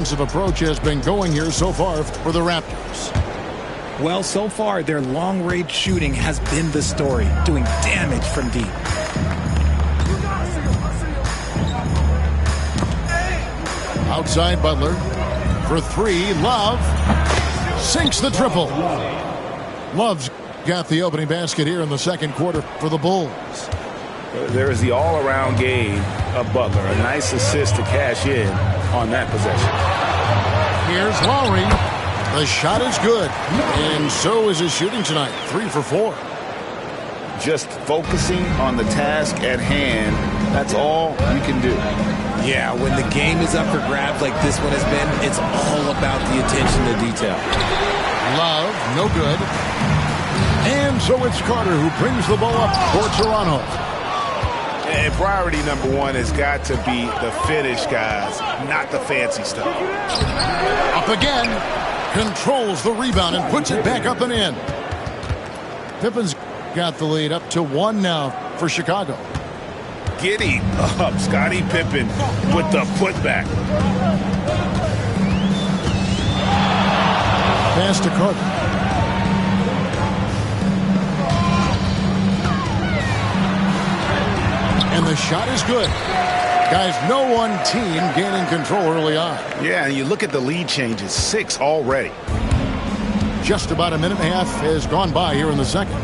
approach has been going here so far for the Raptors. Well, so far, their long-range shooting has been the story, doing damage from deep. Outside Butler for three. Love sinks the triple. Love's got the opening basket here in the second quarter for the Bulls. There is the all-around game of Butler. A nice assist to cash in on that possession. Here's Lowry. The shot is good, and so is his shooting tonight. 3 for 4. Just focusing on the task at hand, that's all you can do. Yeah, when the game is up for grabs like this one has been, it's all about the attention to detail. Love, no good. And so it's Carter who brings the ball up for Toronto. And priority number one has got to be the finish, guys, not the fancy stuff. Up again. Controls the rebound and puts it back up and in. Pippen's got the lead up to 1 now for Chicago. Giddy up, Scottie Pippen with the putback. Pass to Carter. And the shot is good. Guys, no one team gaining control early on. Yeah, and you look at the lead changes, 6 already. Just about a minute and a half has gone by here in the second.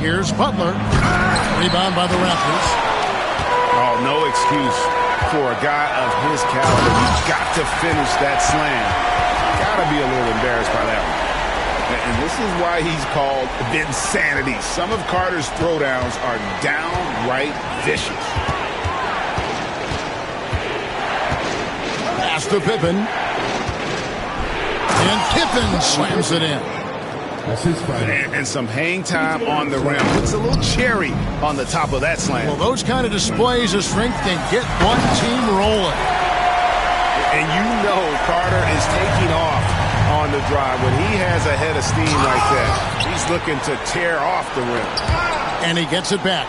Here's Butler. Rebound by the Raptors. Oh, no excuse for a guy of his caliber. You've got to finish that slam. Got to be a little embarrassed by that one. And this is why he's called Vinsanity. Some of Carter's throwdowns are downright vicious. Pass to Pippen. And Pippen slams it in. And some hang time on the rim. Puts a little cherry on the top of that slam. Well, those kind of displays of strength can get one team rolling. And you know Carter is taking off on the drive. When he has a head of steam like that, he's looking to tear off the rim. And he gets it back.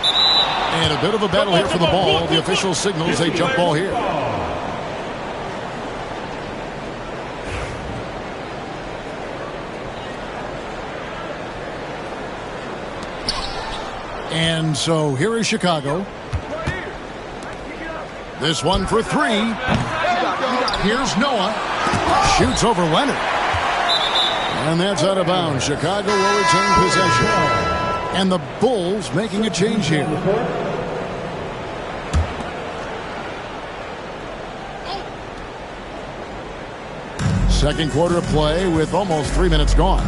And a bit of a battle here for the ball. The official signals a jump ball here. And so here is Chicago. This one for 3. Here's Noah. Shoots over Leonard. And that's out of bounds. Chicago will retain possession. And the Bulls making a change here. Second quarter of play with almost 3 minutes gone.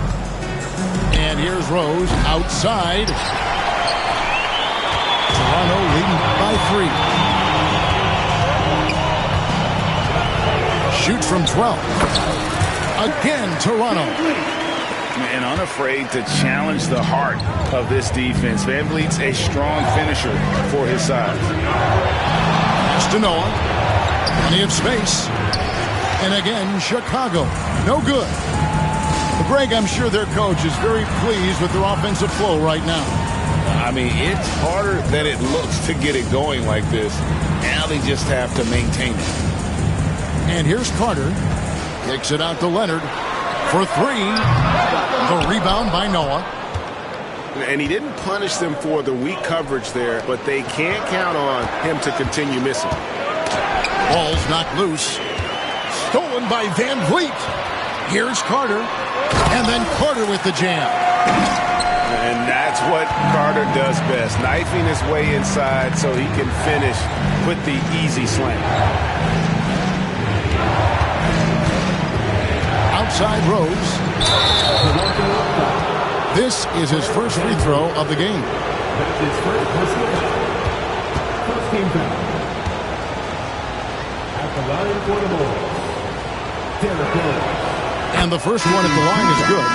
And here's Rose outside. Toronto leading by 3. Shoots from 12. Again, Toronto. And unafraid to challenge the heart of this defense. VanVleet's a strong finisher for his size. Pass to Noah. Plenty of space. And again, Chicago. No good. But Greg, I'm sure their coach is very pleased with their offensive flow right now. I mean, it's harder than it looks to get it going like this. Now they just have to maintain it. And here's Carter. Kicks it out to Leonard for 3. The rebound by Noah. And he didn't punish them for the weak coverage there, but they can't count on him to continue missing. Ball's knocked loose. Stolen by VanVleet. Here's Carter. And then Carter with the jam. And that's what Carter does best, knifing his way inside so he can finish with the easy slam. Outside Rose. This is his first free throw of the game. That's his first team foul. At the line for the Bulls, Derrick Rose. And the first one at the line is good.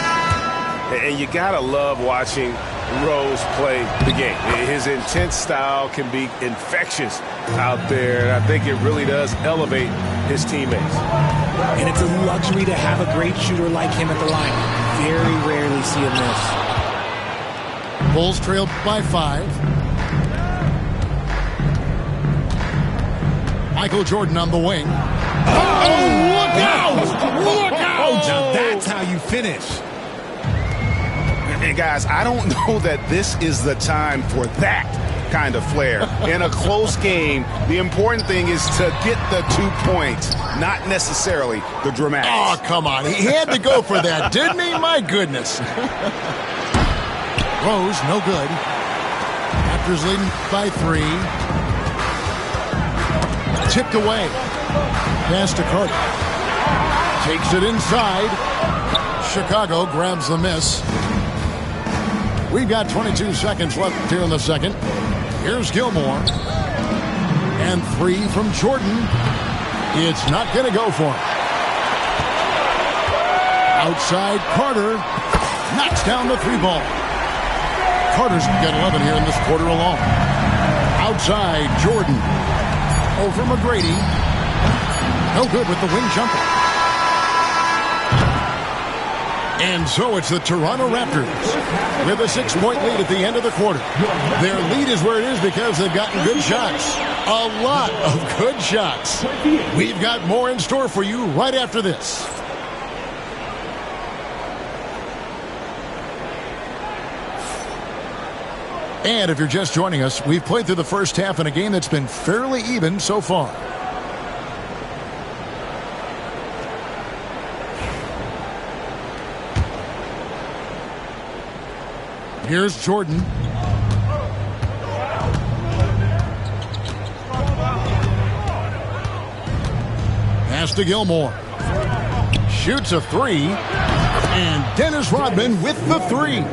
And you gotta love watching Rose play the game. His intense style can be infectious out there, and I think it really does elevate his teammates. And it's a luxury to have a great shooter like him at the line. Very rarely see him miss. Bulls trailed by 5. Michael Jordan on the wing. Oh, look out! Look out! Now that's how you finish. Hey, guys, I don't know that this is the time for that kind of flair. In a close game, the important thing is to get the 2 points, not necessarily the dramatics. Oh, come on. He had to go for that, didn't he? My goodness. Rose, no good. Raptors leading by 3. Tipped away. Pass to Carter. Takes it inside. Chicago grabs the miss. We've got 22 seconds left here in the second. Here's Gilmore. And 3 from Jordan. It's not going to go for him. Outside, Carter knocks down the 3 ball. Carter's got 11 here in this quarter alone. Outside, Jordan. Over McGrady. No good with the wing jumper. And so it's the Toronto Raptors with a 6-point lead at the end of the quarter. Their lead is where it is because they've gotten good shots. A lot of good shots. We've got more in store for you right after this. And if you're just joining us, we've played through the first half in a game that's been fairly even so far. Here's Jordan. Pass to Gilmore. Shoots a 3. And Dennis Rodman with the 3.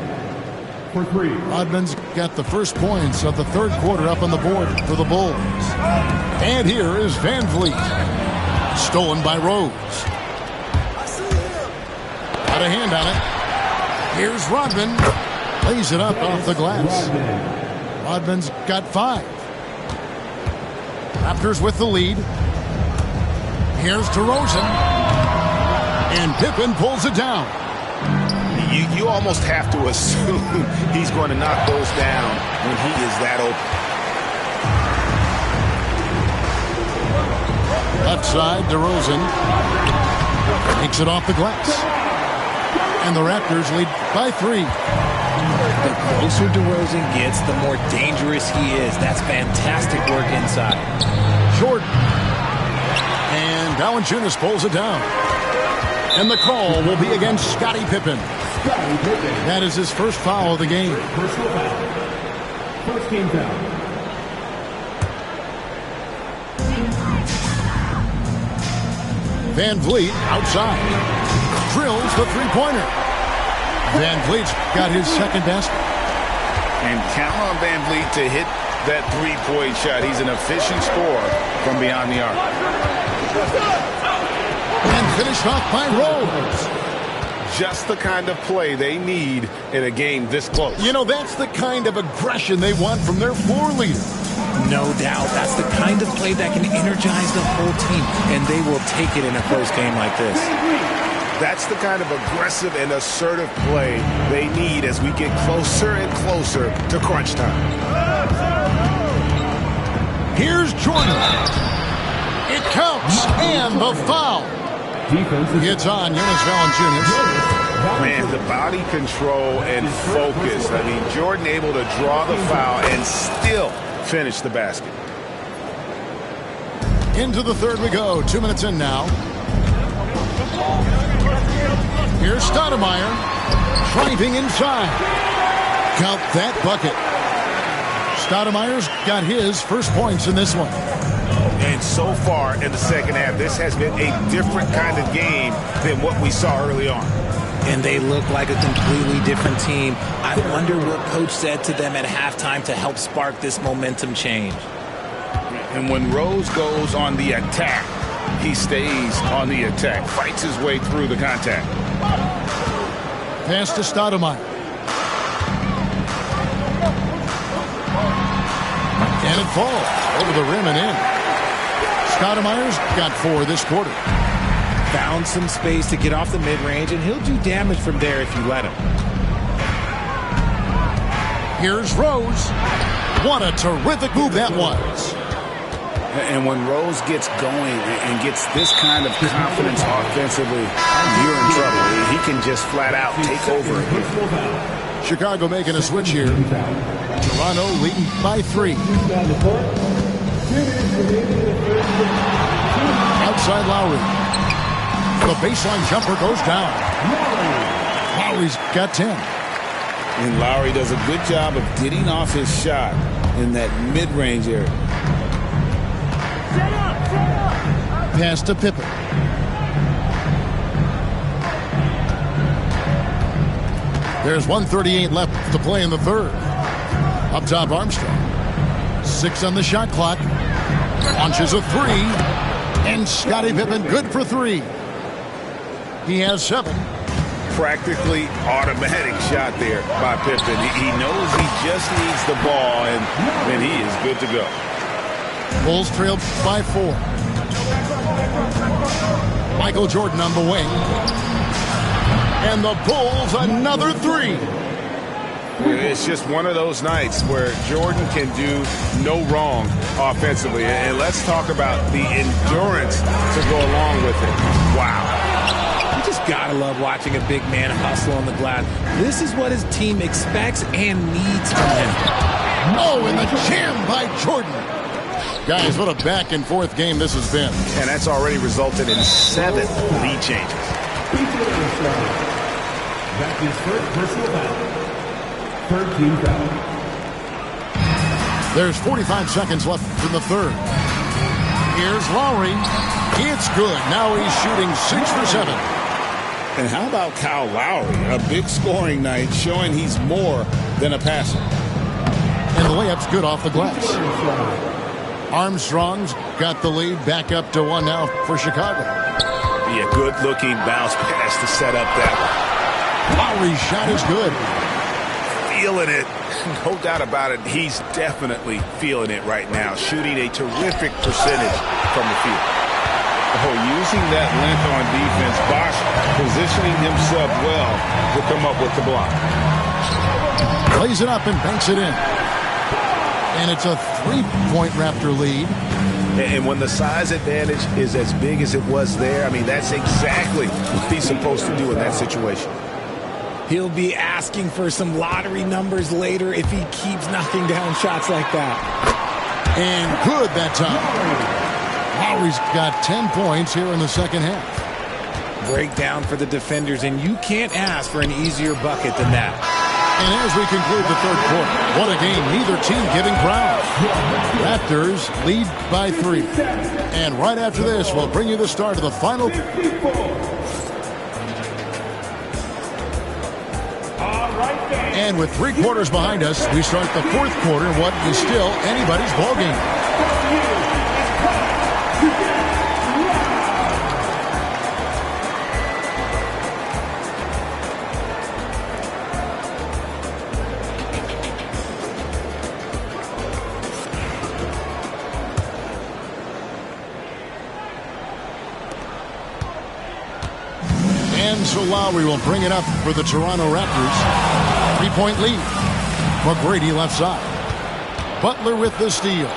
For 3. Rodman's got the first points of the third quarter up on the board for the Bulls. And here is Van Vliet. Stolen by Rose. Got a hand on it. Here's Rodman. Lays it up off the glass. Rodman's got 5. Raptors with the lead. Here's DeRozan. And Pippen pulls it down. You almost have to assume he's going to knock those down when he is that open. Left side, DeRozan takes it off the glass. And the Raptors lead by 3. The closer DeRozan gets, the more dangerous he is. That's fantastic work inside. Jordan. And Valanciunas pulls it down. And the call will be against Scottie Pippen. That is his first foul of the game. Personal foul. First team foul. Van Vliet outside. Drills the 3-pointer. Van Vliet's got his second basket. And count on Van Vliet to hit that 3-point shot. He's an efficient scorer from beyond the arc. And finished off by Rose. Just the kind of play they need in a game this close. You know, that's the kind of aggression they want from their floor leader. No doubt. That's the kind of play that can energize the whole team, and they will take it in a close game like this. That's the kind of aggressive and assertive play they need as we get closer and closer to crunch time. Here's Jordan. It counts, and the foul. It's on Jonas Valanciunas. Man, the body control and focus. I mean, Jordan able to draw the foul and still finish the basket. Into the third we go. 2 minutes in now. Here's Stoudemire. Driving inside. Count that bucket. Stoudemire's got his first points in this one. And so far in the second half, this has been a different kind of game than what we saw early on. And they look like a completely different team. I wonder what coach said to them at halftime to help spark this momentum change. And when Rose goes on the attack, he stays on the attack, fights his way through the contact. Pass to Stoudemire. And it falls over the rim and in. Stoudemire's got 4 this quarter. Found some space to get off the mid-range, and he'll do damage from there if you let him. Here's Rose. What a terrific move that was. And when Rose gets going and gets this kind of confidence offensively, you're in trouble. He can just flat out take over again. Chicago making a switch here. Toronto leading by 3. Outside Lowry. The baseline jumper goes down. Lowry's got 10. And Lowry does a good job of getting off his shot in that mid-range area. Pass to Pippen. There's 1:38 left to play in the third. Up top, Armstrong. 6 on the shot clock. Launches a 3. And Scottie Pippen good for 3. He has 7. Practically automatic shot there by Pippen. He knows he just needs the ball, and he is good to go. Bulls trailed by 4. Michael Jordan on the wing. And the Bulls another 3. It's just one of those nights where Jordan can do no wrong offensively. And let's talk about the endurance to go along with it. Wow. You just gotta love watching a big man hustle on the glass. This is what his team expects and needs from him. Oh, and the jam by Jordan. Guys, what a back-and-forth game this has been. And that's already resulted in 7 lead changes. That's his first personal foul. 13 foul. There's 45 seconds left in the third. Here's Lowry. It's good. Now he's shooting 6 for 7. And how about Kyle Lowry? A big scoring night showing he's more than a passer. And the layup's good off the glass. Armstrong's got the lead back up to 1 now for Chicago. Be a good-looking bounce pass to set up that one. Lowry's shot is good. Feeling it. No doubt about it. He's definitely feeling it right now. Shooting a terrific percentage from the field. Oh, using that length on defense, Bosh positioning himself well to come up with the block. Plays it up and banks it in. And it's a 3-point Raptor lead. And when the size advantage is as big as it was there, I mean, that's exactly what he's supposed to do in that situation. He'll be asking for some lottery numbers later if he keeps knocking down shots like that. And good that time. Lowry's got 10 points here in the second half. Breakdown for the defenders, and you can't ask for an easier bucket than that. And as we conclude the third quarter, what a game, neither team giving ground. Raptors lead by 3. And right after this, we'll bring you the start of the final. And with 3 quarters behind us, we start the fourth quarter, what is still anybody's ballgame. And so Lowry will bring it up for the Toronto Raptors. 3-point lead. McGrady left side. Butler with the steal.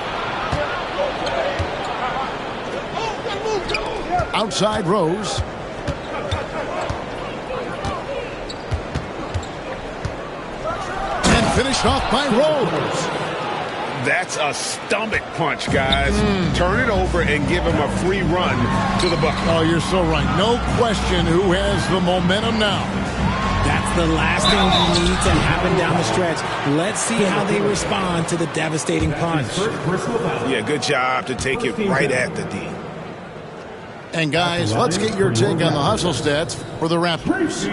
Outside Rose. And finished off by Rose. That's a stomach punch, guys. Turn it over and give him a free run to the bucket. Oh, you're so right. No question who has the momentum now. That's the last thing you need to happen down the stretch. Let's see how they respond to the devastating punch. Yeah, good job to take it right at the D. And guys, let's get your take on the hustle stats for the Raptors.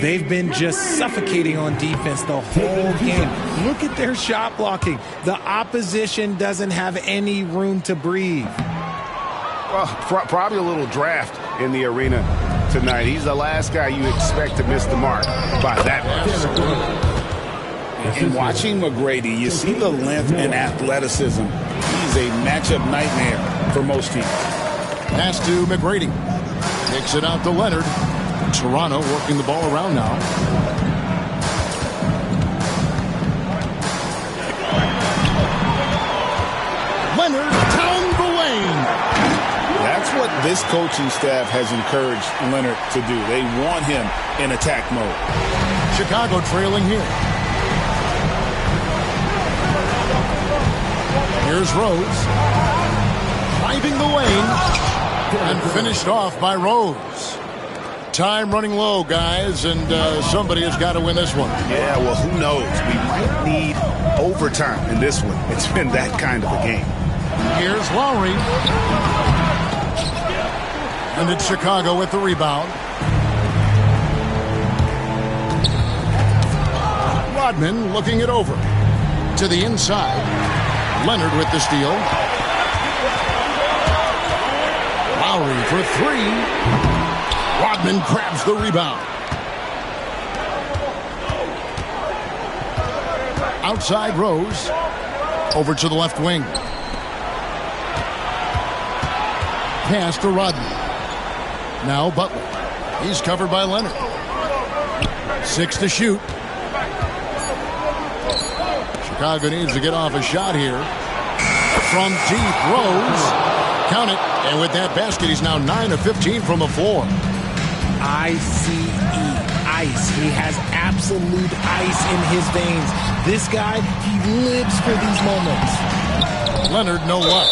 They've been just suffocating on defense the whole game. Look at their shot blocking. The opposition doesn't have any room to breathe. Well, probably a little draft in the arena tonight. He's the last guy you expect to miss the mark by that much. And watching McGrady, you see the length and athleticism. He's a matchup nightmare for most teams. Pass to McGrady. Kicks it out to Leonard. Toronto working the ball around now. Leonard down the lane. That's what this coaching staff has encouraged Leonard to do. They want him in attack mode. Chicago trailing here. Here's Rose. Driving the lane. And finished off by Rose. Time running low, guys, and somebody has got to win this one. Yeah, well, who knows? We might need overtime in this one. It's been that kind of a game. Here's Lowry. And it's Chicago with the rebound. Rodman looking it over. To the inside. Leonard with the steal. Lowry for three. Rodman grabs the rebound. Outside Rose. Over to the left wing. Pass to Rodman. Now Butler. He's covered by Leonard. 6 to shoot. Chicago needs to get off a shot here. From deep, Rose. Count it. And with that basket, he's now 9 of 15 from the floor. ICE. Ice. He has absolute ice in his veins. This guy, he lives for these moments. Leonard, no luck.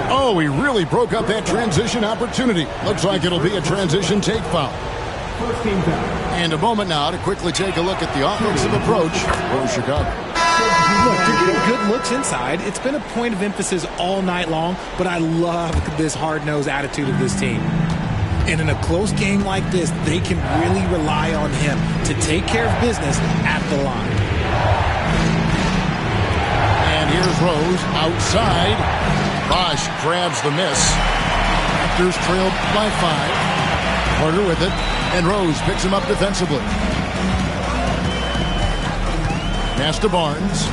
Oh, he really broke up that transition opportunity. Looks like it'll be a transition take foul. And a moment now to quickly take a look at the offensive approach for Chicago. Look, you're getting good looks inside. It's been a point of emphasis all night long, but I love this hard-nosed attitude of this team. And in a close game like this, they can really rely on him to take care of business at the line. And here's Rose outside. Bosch grabs the miss. Raptors trailed by 5. Carter with it. And Rose picks him up defensively. Pass to Barnes.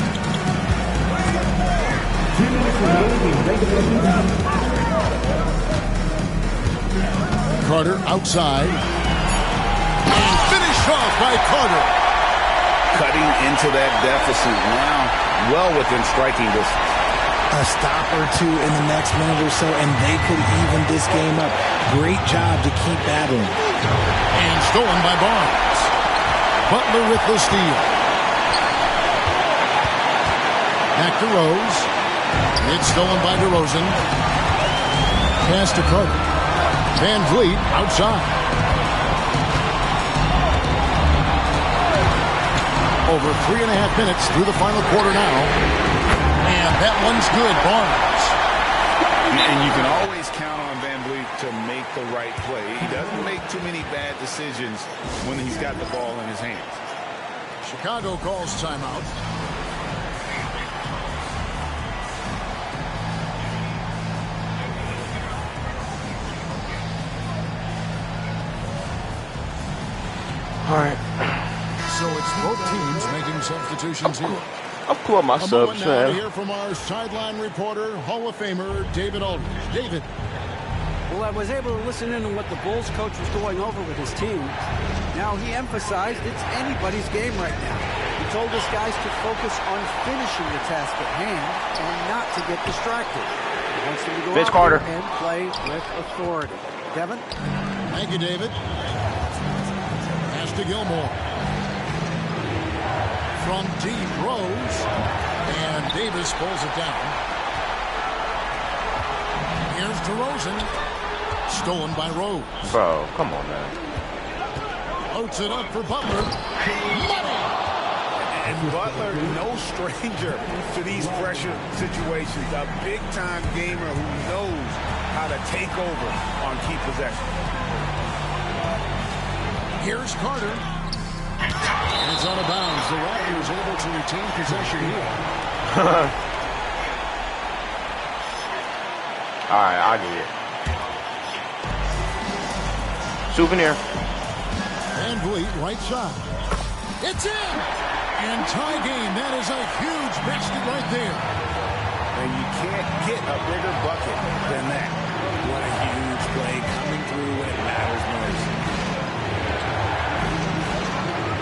Carter outside. And finished off by Carter. Cutting into that deficit now, well within striking distance. A stop or two in the next minute or so, and they could even this game up. Great job to keep battling. And stolen by Barnes. Butler with the steal. Back to Rose. It's stolen by DeRozan. Pass to Carter. Van Vliet outside. Over 3.5 minutes through the final quarter now. And that one's good, Barnes. And you can always count on Van Vliet to make the right play. He doesn't make too many bad decisions when he's got the ball in his hands. Chicago calls timeout. All right. So it's both teams making substitutions here. I'm cool with my A subs, moment now to man. hear from our sideline reporter, Hall of Famer David Aldridge. David. Well, I was able to listen in on what the Bulls coach was going over with his team. Now, he emphasized it's anybody's game right now. He told his guys to focus on finishing the task at hand and not to get distracted. He wants them to go Vince out Carter. there and play with authority. Kevin? Thank you, David. Pass to Gilmore. From deep, Rose. And Davis pulls it down. Here's DeRozan. Stolen by Rose. Bro, come on, man. Loads it up for Butler. Money! And Butler, no stranger to these pressure situations. A big-time gamer who knows how to take over on key possessions. Here's Carter. And it's out of bounds. The Raptors able to retain possession here. All right, I'll get it. Souvenir. Van Vliet, right side. It's in! And tie game. That is a huge basket right there. And you can't get a bigger bucket than that. What a huge play coming through when it matters most.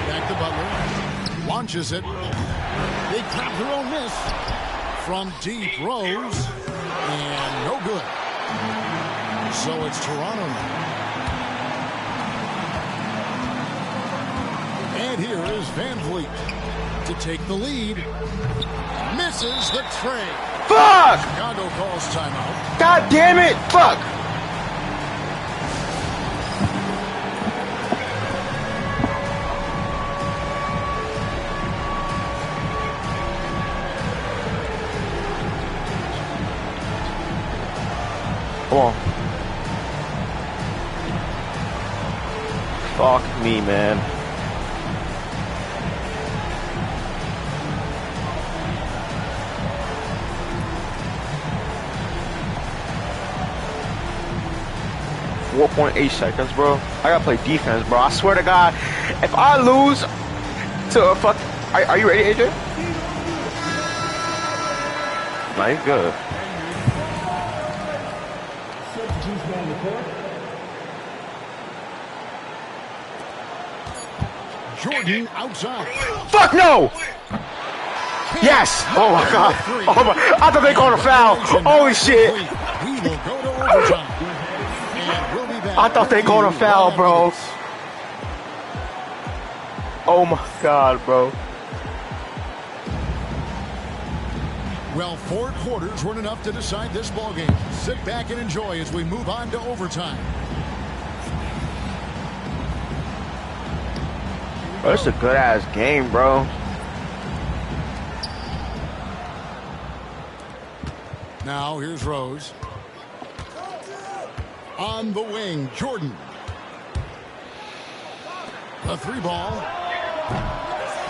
Back to Butler. Launches it. They crap their own miss. From deep, Rose. And no good. So it's Toronto now. And here is Van Vliet to take the lead. Misses the tray. Fuck! Chicago calls timeout. God damn it! Fuck! Come on. Fuck me, man. .8 seconds, bro. I gotta play defense, bro. I swear to God, if I lose to a fuck, are you ready, AJ? Nah, he's good. Jordan outside. Fuck no! Yes! Oh my God! Oh my! I thought they called a foul. Holy shit! We will go to overtime. And we'll be back. I thought they called a foul, bro. Oh my God, bro. Well, 4 quarters weren't enough to decide this ball game. Sit back and enjoy as we move on to overtime. Bro, it's a good ass game, bro. Now here's Rose. On the wing, Jordan. A 3 ball.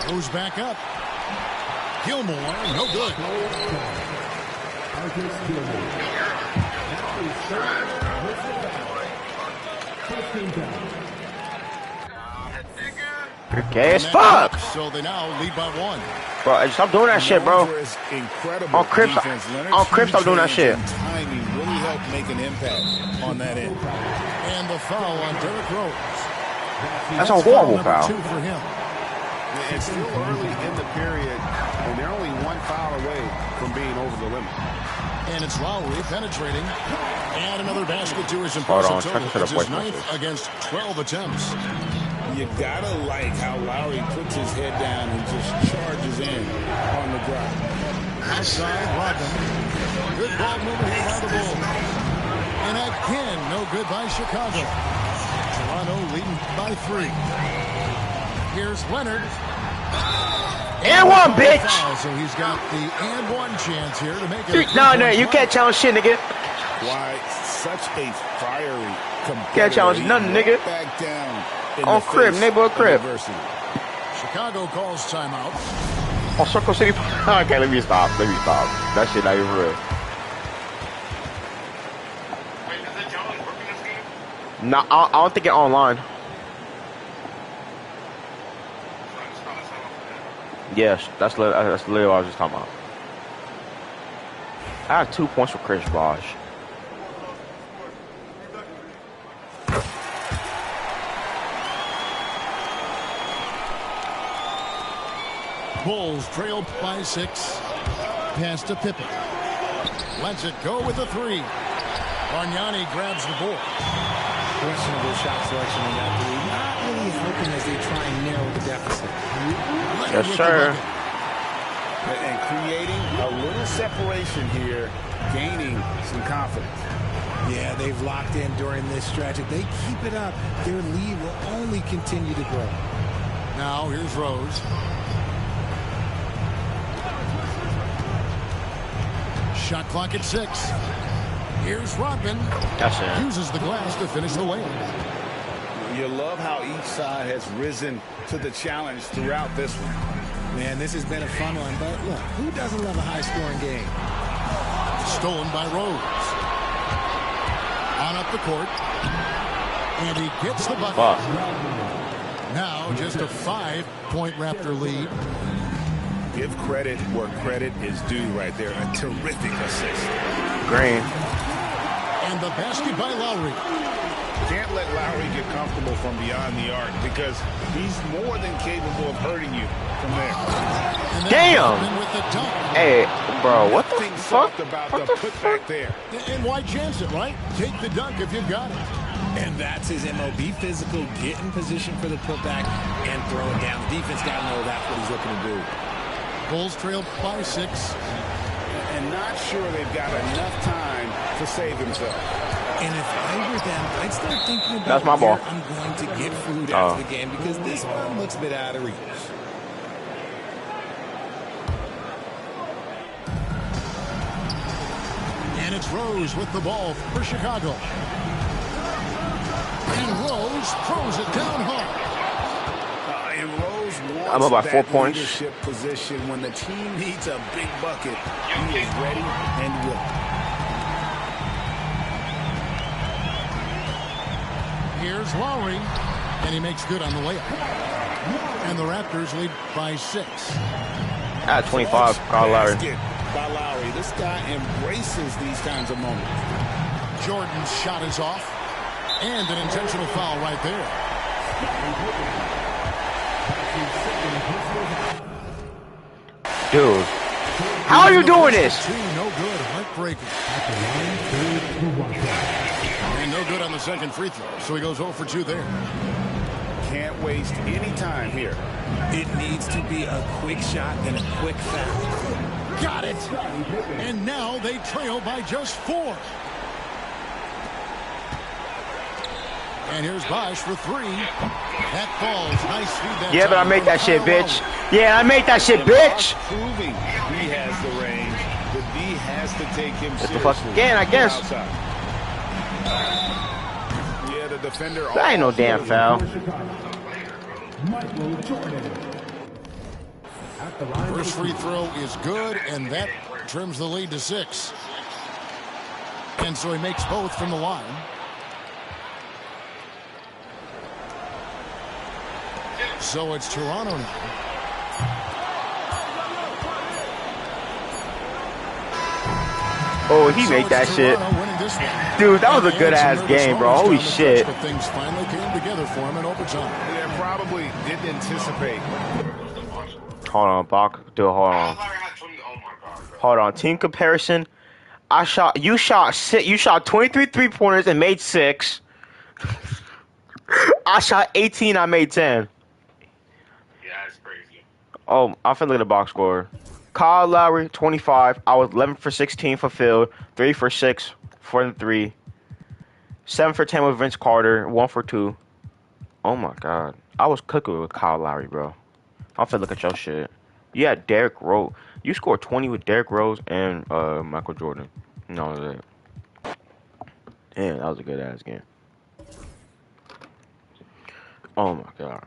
Goes back up. Gilmore, no good. Okay, as fuck. So they now lead by 1. Bro, stop doing that shit, bro. On Crips, stop doing that shit. Timing really helped make an impact on that end. And the foul on Derrick Rose. That's a horrible foul. 2 for him. It's still early in the period, and they're only 1 foul away from being over the limit. And it's Lowry penetrating. And another basket to his Hold on, impressive check total. it It's up, his 9th against 12 attempts. You gotta like how Lowry puts his head down and just charges in on the drive. Outside, Rodman. Good ball movement here by the Bulls. And again, no good by Chicago. Toronto leading by 3. Here's Leonard. And one, bitch. Foul, so he's got the and one chance here to make it. No, you can't challenge shit, nigga. Why such a fiery competitor. Can't challenge nothing, nigga. Back down On crib, neighborhood crib. Chicago calls timeout. On Circle City. Okay, let me stop. That shit not even real. No, I don't think it's online. Yes, that's literally what I was just talking about. I have 2 points for Chris Bosh. Bulls trail by 6. Pass to Pippen. Lets it go with a 3. Bargnani grabs the ball. Questionable shot selection in that 3. Not really helping as they try and narrow the deficit. Yes, sir. And creating a little separation here, gaining some confidence. Yeah, they've locked in during this stretch. If they keep it up, their lead will only continue to grow. Now here's Rose. Shot clock at 6. Here's Rodman. That's it. Uses the glass to finish the layup. You love how each side has risen to the challenge throughout this one. Man, this has been a fun one, but look, who doesn't love a high-scoring game? Stolen by Rose. On up the court. And he gets the bucket. Fuck. Now just a 5-point Raptor lead. Give credit where credit is due right there. A terrific assist. Green. And the basket by Lowry. Can't let Lowry get comfortable from beyond the arc because he's more than capable of hurting you from there. Damn! With the dunk. Hey, bro, what the Nothing fuck? soft about What the the putback fuck? there. And why chance it, right? Take the dunk if you've got it. And that's his MO. Be physical, get in position for the putback, and throw it down. The defense got to know that's what he's looking to do. Bulls trail by 6. And not sure they've got enough time to save themselves. And if I were them, I'd start thinking about That's my where ball. I'm going to get food after the game because this one looks a bit out of reach. And it's Rose with the ball for Chicago. And Rose throws it down hard. And Rose wants I'm up by 4 that points. leadership position when the team needs a big bucket. He is ready and willing. Here's Lowry, and he makes good on the layup. And the Raptors lead by 6. At 25, Kyle Lowry. Basket by Lowry. This guy embraces these kinds of moments. Jordan's shot is off, and an intentional foul right there. Dude, how are you doing this? 2, no good, heartbreaking. And no good on the second free throw, so he goes 0 for 2 there. Can't waste any time here. It needs to be a quick shot and a quick foul. Got it! And now they trail by just 4. And here's Bosh for 3. That falls. Nice feed that Yeah, but I time made from that shit, Kyle bitch. Lowry. Yeah, I made that shit, bitch. Proving he has the range. The D has to take him That's the seriously. fuck again, I guess. Outside. Yeah, the defender. That ain't no damn foul. Michael Jordan. At the line. First free throw is good, and that trims the lead to 6. And so he makes both from the line. So it's Toronto now. Oh, he So made it's that shit. Toronto winning this one. Dude, that was a And good some ass nervous game, bro. moments Holy down the shit. stretch, but things finally came together for him in overtime. They probably didn't anticipate. Hold on, Bach. Dude, hold on. Hold on. Team comparison. You shot 23 3-pointers and made 6. I shot 18, I made 10. Yeah, that's crazy. Oh, I'm finna look at the box score. Kyle Lowry, 25. I was 11 for 16 for field, 3 for 6 for 3, 7 for 10 with Vince Carter, 1 for 2. Oh my god. I was cooking with Kyle Lowry, bro. I'm finna look at your shit. You had Derrick Rose. You scored 20 with Derrick Rose and Michael Jordan. No, that was it. Damn, that was a good ass game. Oh my god.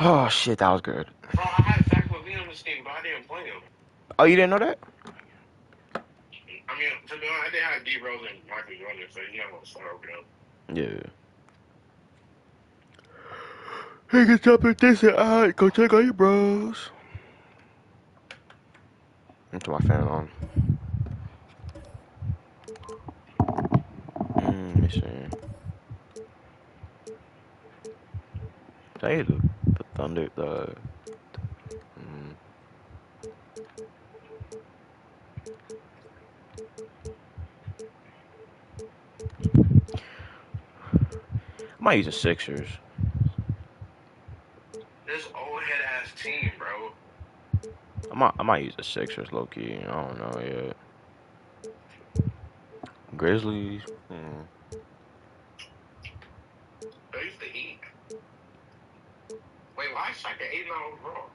Oh shit, that was good. Bro, I had Zach LaVine on this game, but I didn't play him. Oh, you didn't know that? I mean, to be honest, I did have D Rose and Michael Jordan, so you know what to start over them. Yeah. Hey, can stop at this and alright, go check out your bros. Into my fan on. Let me see. Tell you the Thunder, I might use the Sixers. This old head ass team, bro. I might use the Sixers, low key. I don't know yet. Grizzlies. They used to eat. Wait, why is Shaq at 89 overall?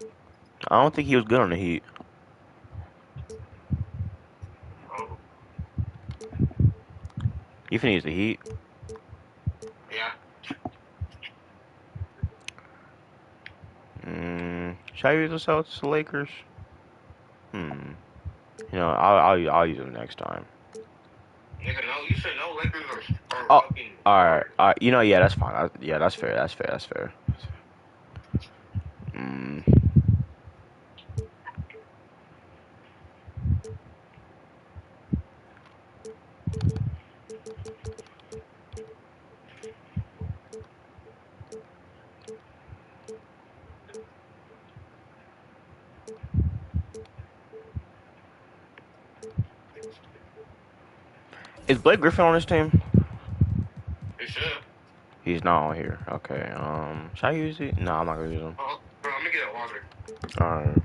I don't think he was good on the Heat. Oh, You finna use the Heat? yeah. Should I use the Celtics, the Lakers? You know, I'll use them next time. Nigga, no, you should know Lakers are Oh, fucking. alright. You know, yeah, that's fine. Yeah, that's fair. That's fair. Is Blake Griffin on this team? It should. He's not on here. Okay. Should I use it? No, I'm not gonna use him. Oh, bro, I'm gonna get a water. Alright.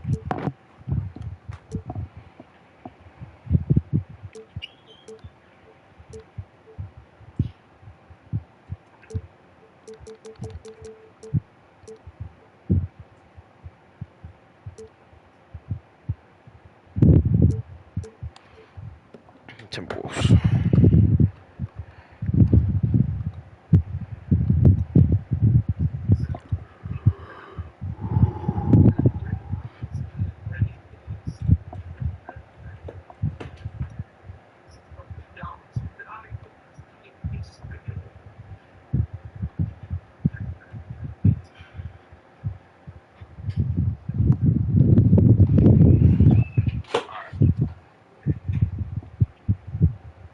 Timberwolves.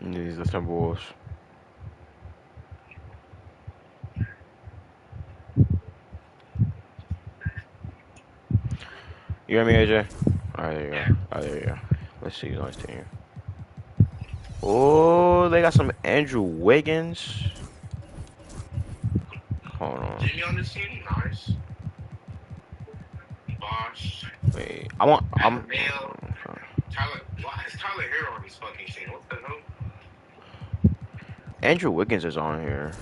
These are the Timberwolves. You hear me, AJ? Alright, there you go. Oh, there you go. Let's see who's on this team. Oh, they got some Andrew Wiggins. Hold on. Jimmy on this team, nice. Bosh. Wait, Tyler, why is Tyler Hero on this fucking team? What the hell? Andrew Wiggins is on here.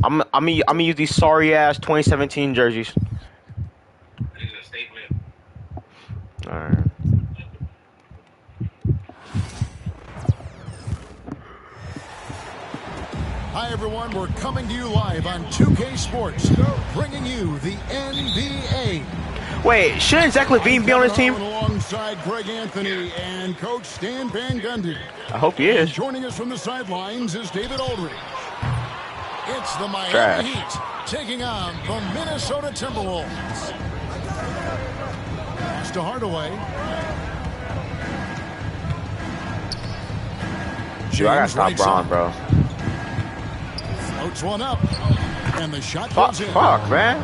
I'm gonna use these sorry ass 2017 jerseys. This is a statement. Alright. Hi, everyone. We're coming to you live on 2K Sports, bringing you the NBA. Wait, shouldn't Zach LaVine be on this team? Alongside Greg Anthony and Coach Stan Van Gundy. I hope he is. Joining us from the sidelines is David Aldridge. It's the Miami Trash. Heat taking on the Minnesota Timberwolves. Pass to Hardaway. Dude, I gotta stop Braun, bro. Floats one up, and the shot goes in. Fuck, man.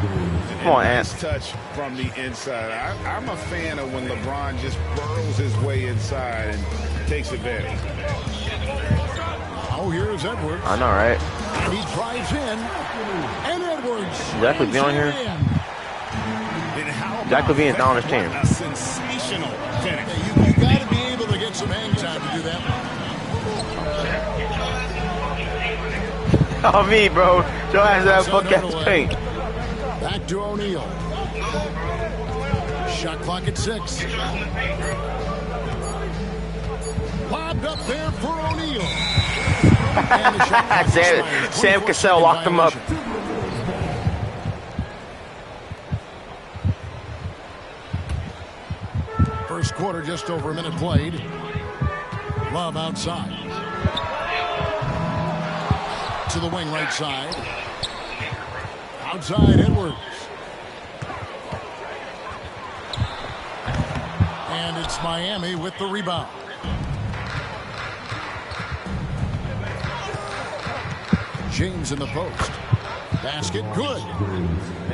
Come on, Nice Ant. touch from the inside. I'm a fan of when LeBron just burrows his way inside and takes advantage. Oh, here's Edwards. I know, right? And he drives in, and Edwards. Zach LaVine on here? Zach LaVine is not on this team. A sensational finish. Yeah, you got to be able to get some hang time to do that. Oh, me, bro. Your ass that fuck ass paint. Back to O'Neal. Shot clock at 6. Lobbed up there for O'Neal. Sam Cassell locked him up. First quarter, just over a minute played. Love outside. To the wing right side. Outside Edwards. And it's Miami with the rebound. James in the post. Basket good.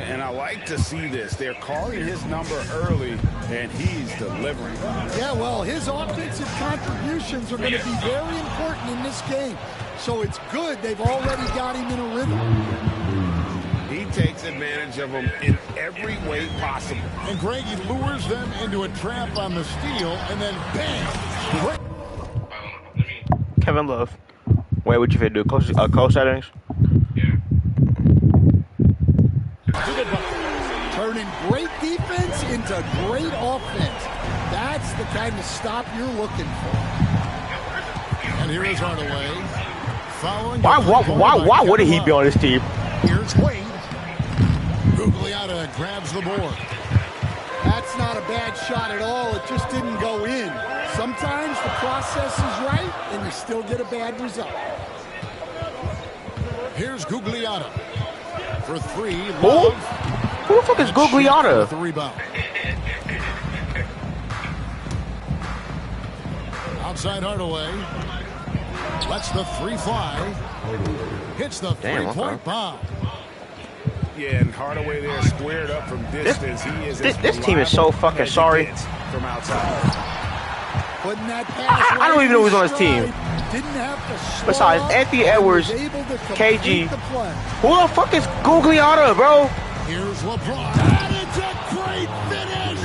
And I like to see this. They're calling his number early, and he's delivering. Yeah, well, his offensive contributions are going to be very important in this game. So it's good they've already got him in a rhythm. He takes advantage of them in every way possible. And Greg, he lures them into a trap on the steal, and then bam! Kevin Love. Wait, what you finna do? Close settings? Yeah. Turning great defense into great offense. That's the kind of stop you're looking for. And here is Hardaway. Following. Why wouldn't he be on this team? Here's Wade. Gugliotta grabs the board. That's not a bad shot at all. It just didn't go in. Sometimes the process is right, and you still get a bad result. Here's Gugliotta for 3. Who? Who the fuck is Gugliotta? The rebound. Outside Hardaway. Lets the 3 fly. Hits the 3-point bomb. Yeah, and Hardaway there squared up from distance. This team is so fucking sorry. From outside. Putting that pass I don't even know who's on his team. Didn't have to slow Besides up, Anthony Edwards, was able to KG. complete the play. Who the fuck is Gugliotta, bro? Here's LeBron. And it's a great finish.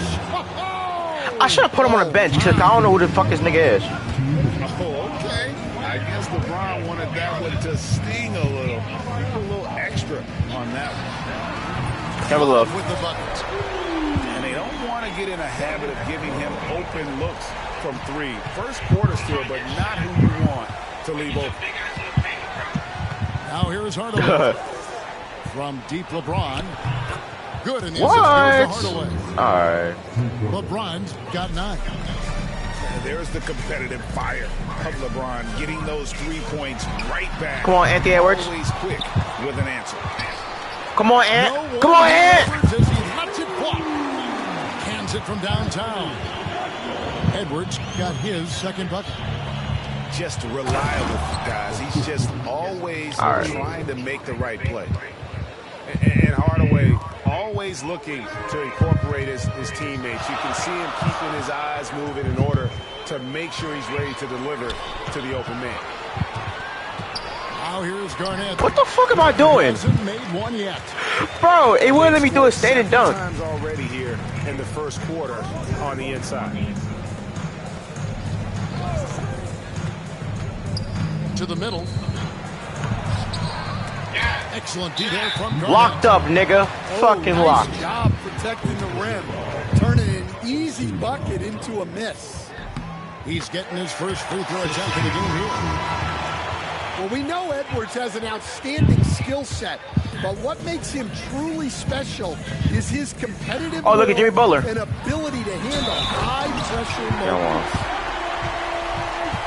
I should have put him on the bench because I don't know who the fuck this nigga is. Oh, okay. I guess LeBron wanted that one to sting a little. A little extra on that one. Have a look. With the bucket. And they don't want to get in a habit of giving him open looks from three. First quarter still, but not who you want to leave open. Now here's Hardaway. From deep LeBron. Good in the What? assist goes to Hardaway. All right. LeBron's got 9. And there's the competitive fire of LeBron, getting those 3 points right back. Come on, Anthony Edwards. Always quick with an answer. Come on, Ant. Come on, Ant. Edwards as he lets it walk. Cans it from downtown. Edwards got his second bucket. Just reliable, guys. He's just always trying to make the right play. And Hardaway always looking to incorporate his teammates. You can see him keeping his eyes moving in order to make sure he's ready to deliver to the open man. Now here's Garnett. What the fuck am I doing? Hasn't made one yet. Bro, it wouldn't let me do a standing dunk. Times already here in the first quarter on the inside. To the middle. Excellent D there from Garnett. Locked up, nigga. Fucking nice locked. job protecting the rim. Turning an easy bucket into a miss. He's getting his first free throw attempt in the game here. Well, we know Edwards has an outstanding skill set, but what makes him truly special is his competitive Oh, look at Jimmy Butler. and ability to handle high-pressure moments.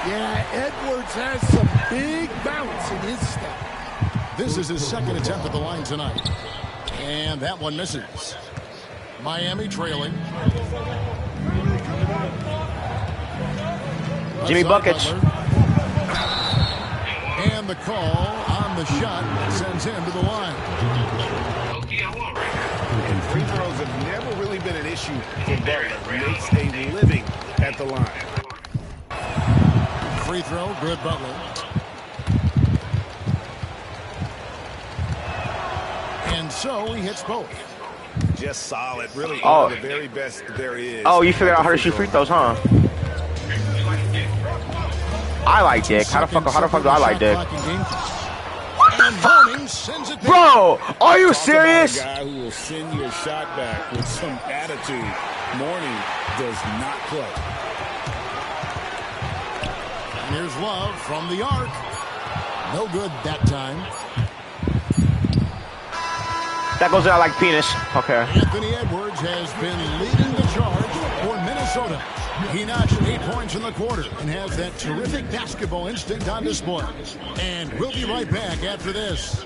Yeah, Edwards has some big bounce in his step. This is his second attempt at the line tonight. And that one misses. Miami trailing. Jimmy Buckets. And the call on the shot sends him to the line. And free throws have never really been an issue for Butler. Makes a living at the line. Free throw, good Butler. And so he hits both. Just solid, really Oh. the very best there is. Oh, you figured out how to shoot free throws, huh? I like Dick. How the fuck do I like Dick? And Mourning sends it Bro, are you Talk serious? about a guy who will send your shot back with some attitude. Mourning does not play. And here's Love from the arc. No good that time. That goes out like penis. Okay. Anthony Edwards has been leading the charge for Minnesota. He notched 8 points in the quarter and has that terrific basketball instinct on display. And we'll be right back after this.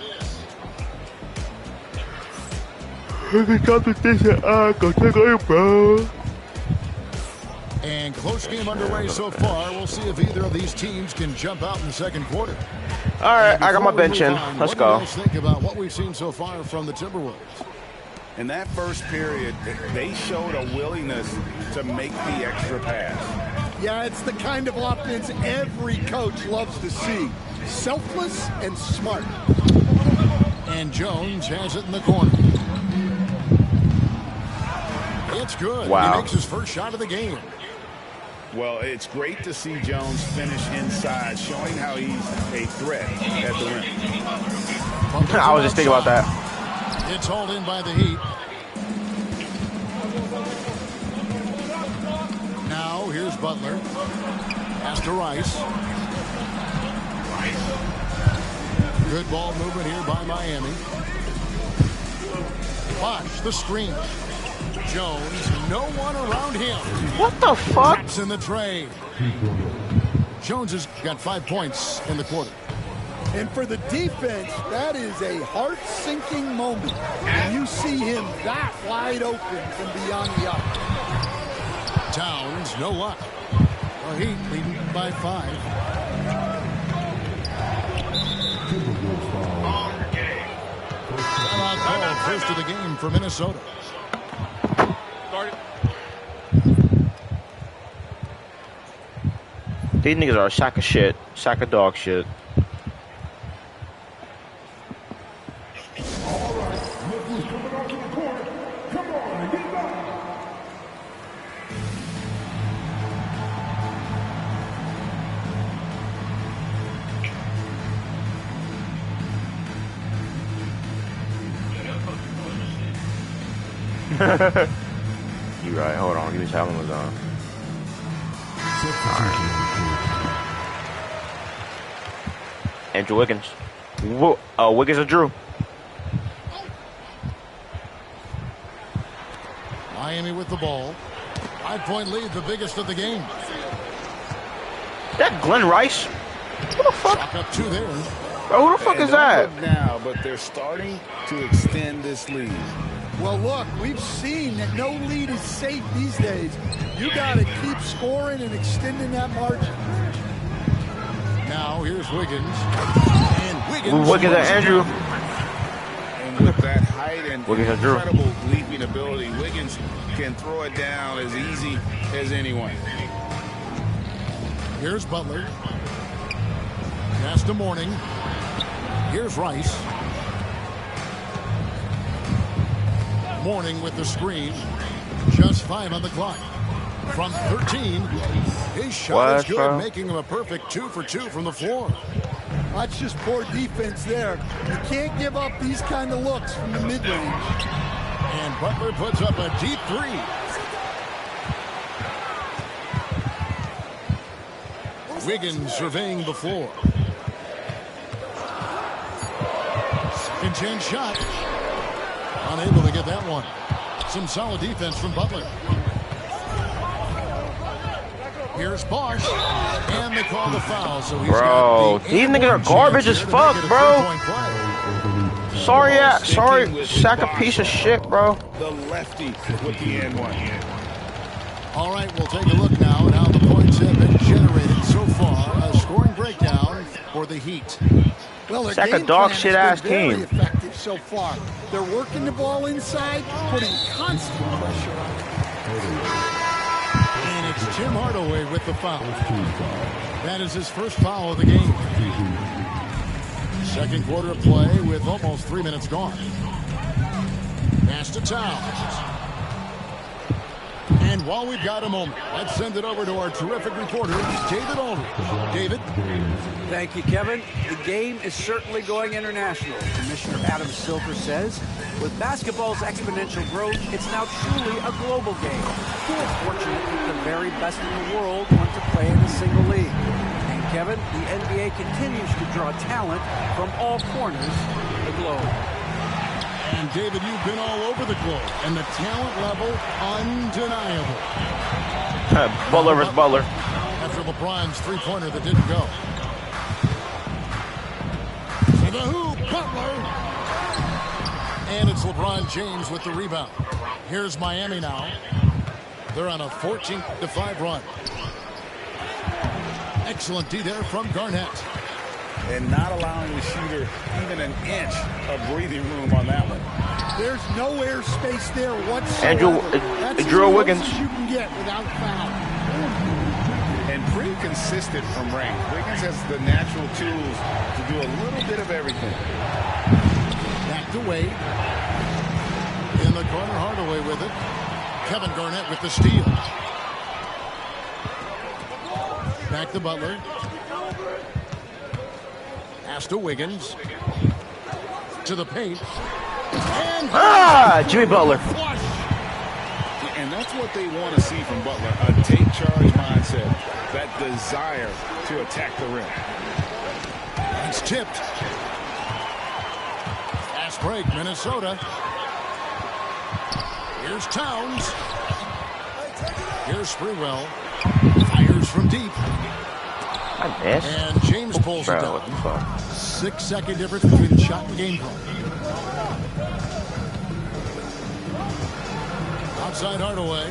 And close game underway so far. We'll see if either of these teams can jump out in the second quarter. All right, I got my bench in. On, Let's what go. do you guys think about what we've seen so far from the Timberwolves? In that first period, they showed a willingness to make the extra pass. Yeah, it's the kind of offense every coach loves to see. Selfless and smart. And Jones has it in the corner. It's good. Wow. He makes his first shot of the game. Well, it's great to see Jones finish inside, showing how he's a threat at the rim. I was just thinking about that. It's hauled in by the Heat. Now, here's Butler. Pass to Rice. Good ball movement here by Miami. Bosh, the screen. Jones, no one around him. What the fuck? Traps in the trade. Jones has got 5 points in the quarter. And for the defense, that is a heart-sinking moment when you see him that wide open from beyond the arc. Towns, no luck. The Heat leading by 5. Timeout called, first of the game for Minnesota. These niggas are a sack of shit. Sack of dog shit. You right. Hold on. Give me time was on. Andrew Wiggins. Wiggins or Drew? Miami with the ball. 5-point lead, the biggest of the game. That Glenn Rice? Who the fuck? Chalk up 2 there. Bro, who the fuck is that? Now, but they're starting to extend this lead. Well, look, we've seen that no lead is safe these days. You got to keep scoring and extending that margin. Now, here's Wiggins. And Wiggins and Andrew. And with that height and incredible leaping ability, Wiggins can throw it down as easy as anyone. Here's Butler. Pass to Mourning. Here's Rice. Mourning with the screen. Just 5 on the clock. From 13, his shot is good, making him a perfect 2 for 2 from the floor. That's just poor defense there. You can't give up these kind of looks from the mid-range. And Butler puts up a deep 3. Wiggins surveying the floor. Intense shot. Unable to get that one. Some solid defense from Butler. Here's Bosh. And they call the foul. So he's bro, these niggas are garbage as fuck, bro. Sorry, sack a piece of shit, bro. The lefty with the N1. All right, we'll take a look now at how the points have been generated so far. A scoring breakdown for the Heat. Well, their sack game a dog plan shit has ass been very team. effective so far. They're working the ball inside, putting constant pressure on it. And it's Tim Hardaway with the foul. That is his first foul of the game. Second quarter of play with almost 3 minutes gone. Pass to Towns. And while we've got a moment, let's send it over to our terrific reporter, David Aldridge. David? Thank you, Kevin. The game is certainly going international. Commissioner Adam Silver says, with basketball's exponential growth, it's now truly a global game. We're fortunate that the very best in the world want to play in a single league. And Kevin, the NBA continues to draw talent from all corners of the globe. And David, you've been all over the globe, and the talent level undeniable. Butler versus Butler. After LeBron's three-pointer that didn't go. To the hoop, Butler. And it's LeBron James with the rebound. Here's Miami now. They're on a 14-5 run. Excellent D there from Garnett. And not allowing the shooter even an inch of breathing room on that one. There's no air space there whatsoever. Drew Wiggins. That's as you can get without foul. And pretty consistent from range. Wiggins has the natural tools to do a little bit of everything. Back to Wade. In the corner, Hardaway with it. Kevin Garnett with the steal. Back to Butler. Pass to Wiggins. To the paint. And Jimmy Butler. Flush. And that's what they want to see from Butler. A take charge mindset. That desire to attack the rim. It's tipped. Fast break, Minnesota. Here's Towns. Here's Sprewell. Fires from deep. And James pulls it down. 6-second difference between the shot and game clock. Outside Hardaway.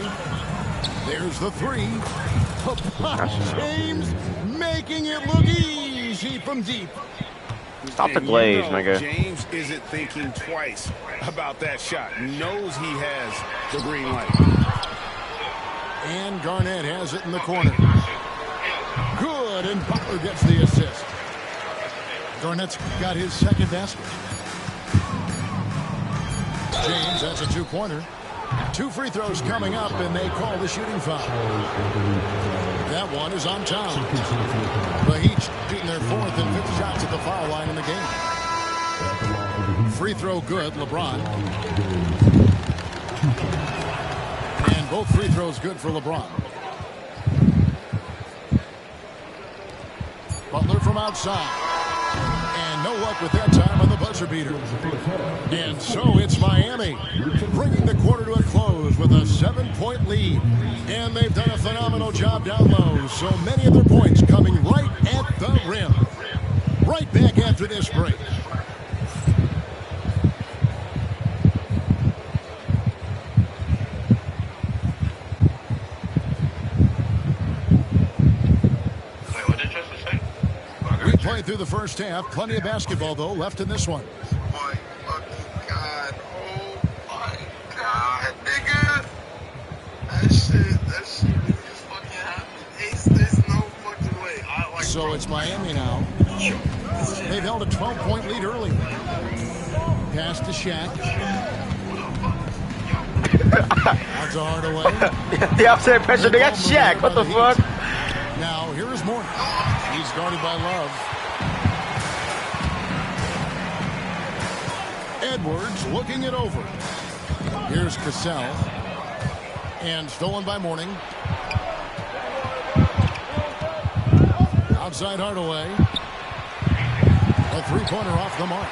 There's the three. LeBron James making it look easy from deep. Stop the glaze, nigga. James isn't thinking twice about that shot. Knows he has the green light. And Garnett has it in the corner. Good, and Butler gets the assist. Garnett's got his second basket. James, that's a two-pointer. 2 free throws coming up, and they call the shooting foul. That one is on Towns. The Heat shooting their 4th and 5th shots at the foul line in the game. Free throw good, LeBron. And both free throws good for LeBron. Butler from outside. And no luck with that time on the buzzer beater. And so it's Miami bringing the quarter to a close with a 7-point lead. And they've done a phenomenal job down low. So many of their points coming right at the rim. Right back after this break. Through the first half. Plenty of basketball, though, left in this one. Oh, my fucking God. Oh, my God, nigga. That shit just fucking happened. There's no fucking way. So it's Miami now. They've held a 12-point lead early. Pass to Shaq. Odds are Hardaway. The outside pressure. They got Shaq. What the fuck? Now, here is Morton. He's guarded by Love. Edwards looking it over. Here's Cassell. And stolen by Morning. Outside Hardaway. A three-pointer off the mark.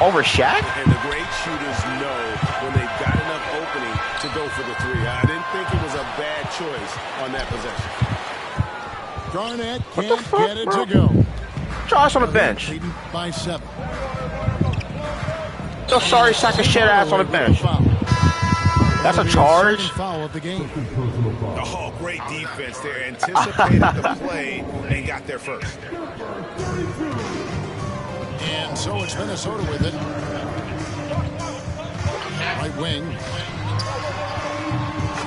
Over Shaq? And the great shooters know when they've got enough opening to go for the three. I didn't think it was a bad choice on that possession. Garnett can't get it to go. Josh on the bench. By 7. So sorry, sack of shit ass on the bench. That's a charge. Foul of the game. Oh, great defense there. Anticipated the play and got there first. And so it's Minnesota with it. Right wing.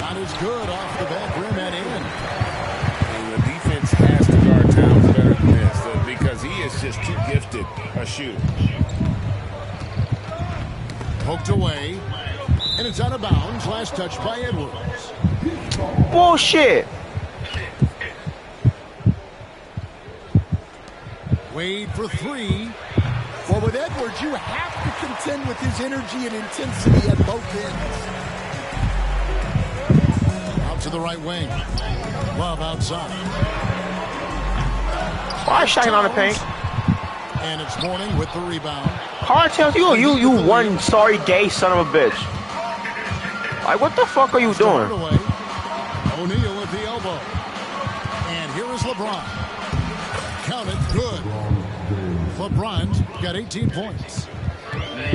Not as good off the back rim and in. And the defense has to guard Towns better than this because he is just too gifted a shooter. Poked away. And it's out of bounds. Last touch by Edwards. Bullshit. Wade for 3. Well, with Edwards, you have to contend with his energy and intensity at both ends. Out to the right wing. Love outside. Why is Shaq on the paint? And it's Morning with the rebound. Hard tells you one sorry gay son of a bitch. Like, what the fuck are you doing? O'Neal at the elbow. And here is LeBron. Count it, good. LeBron's got 18 points.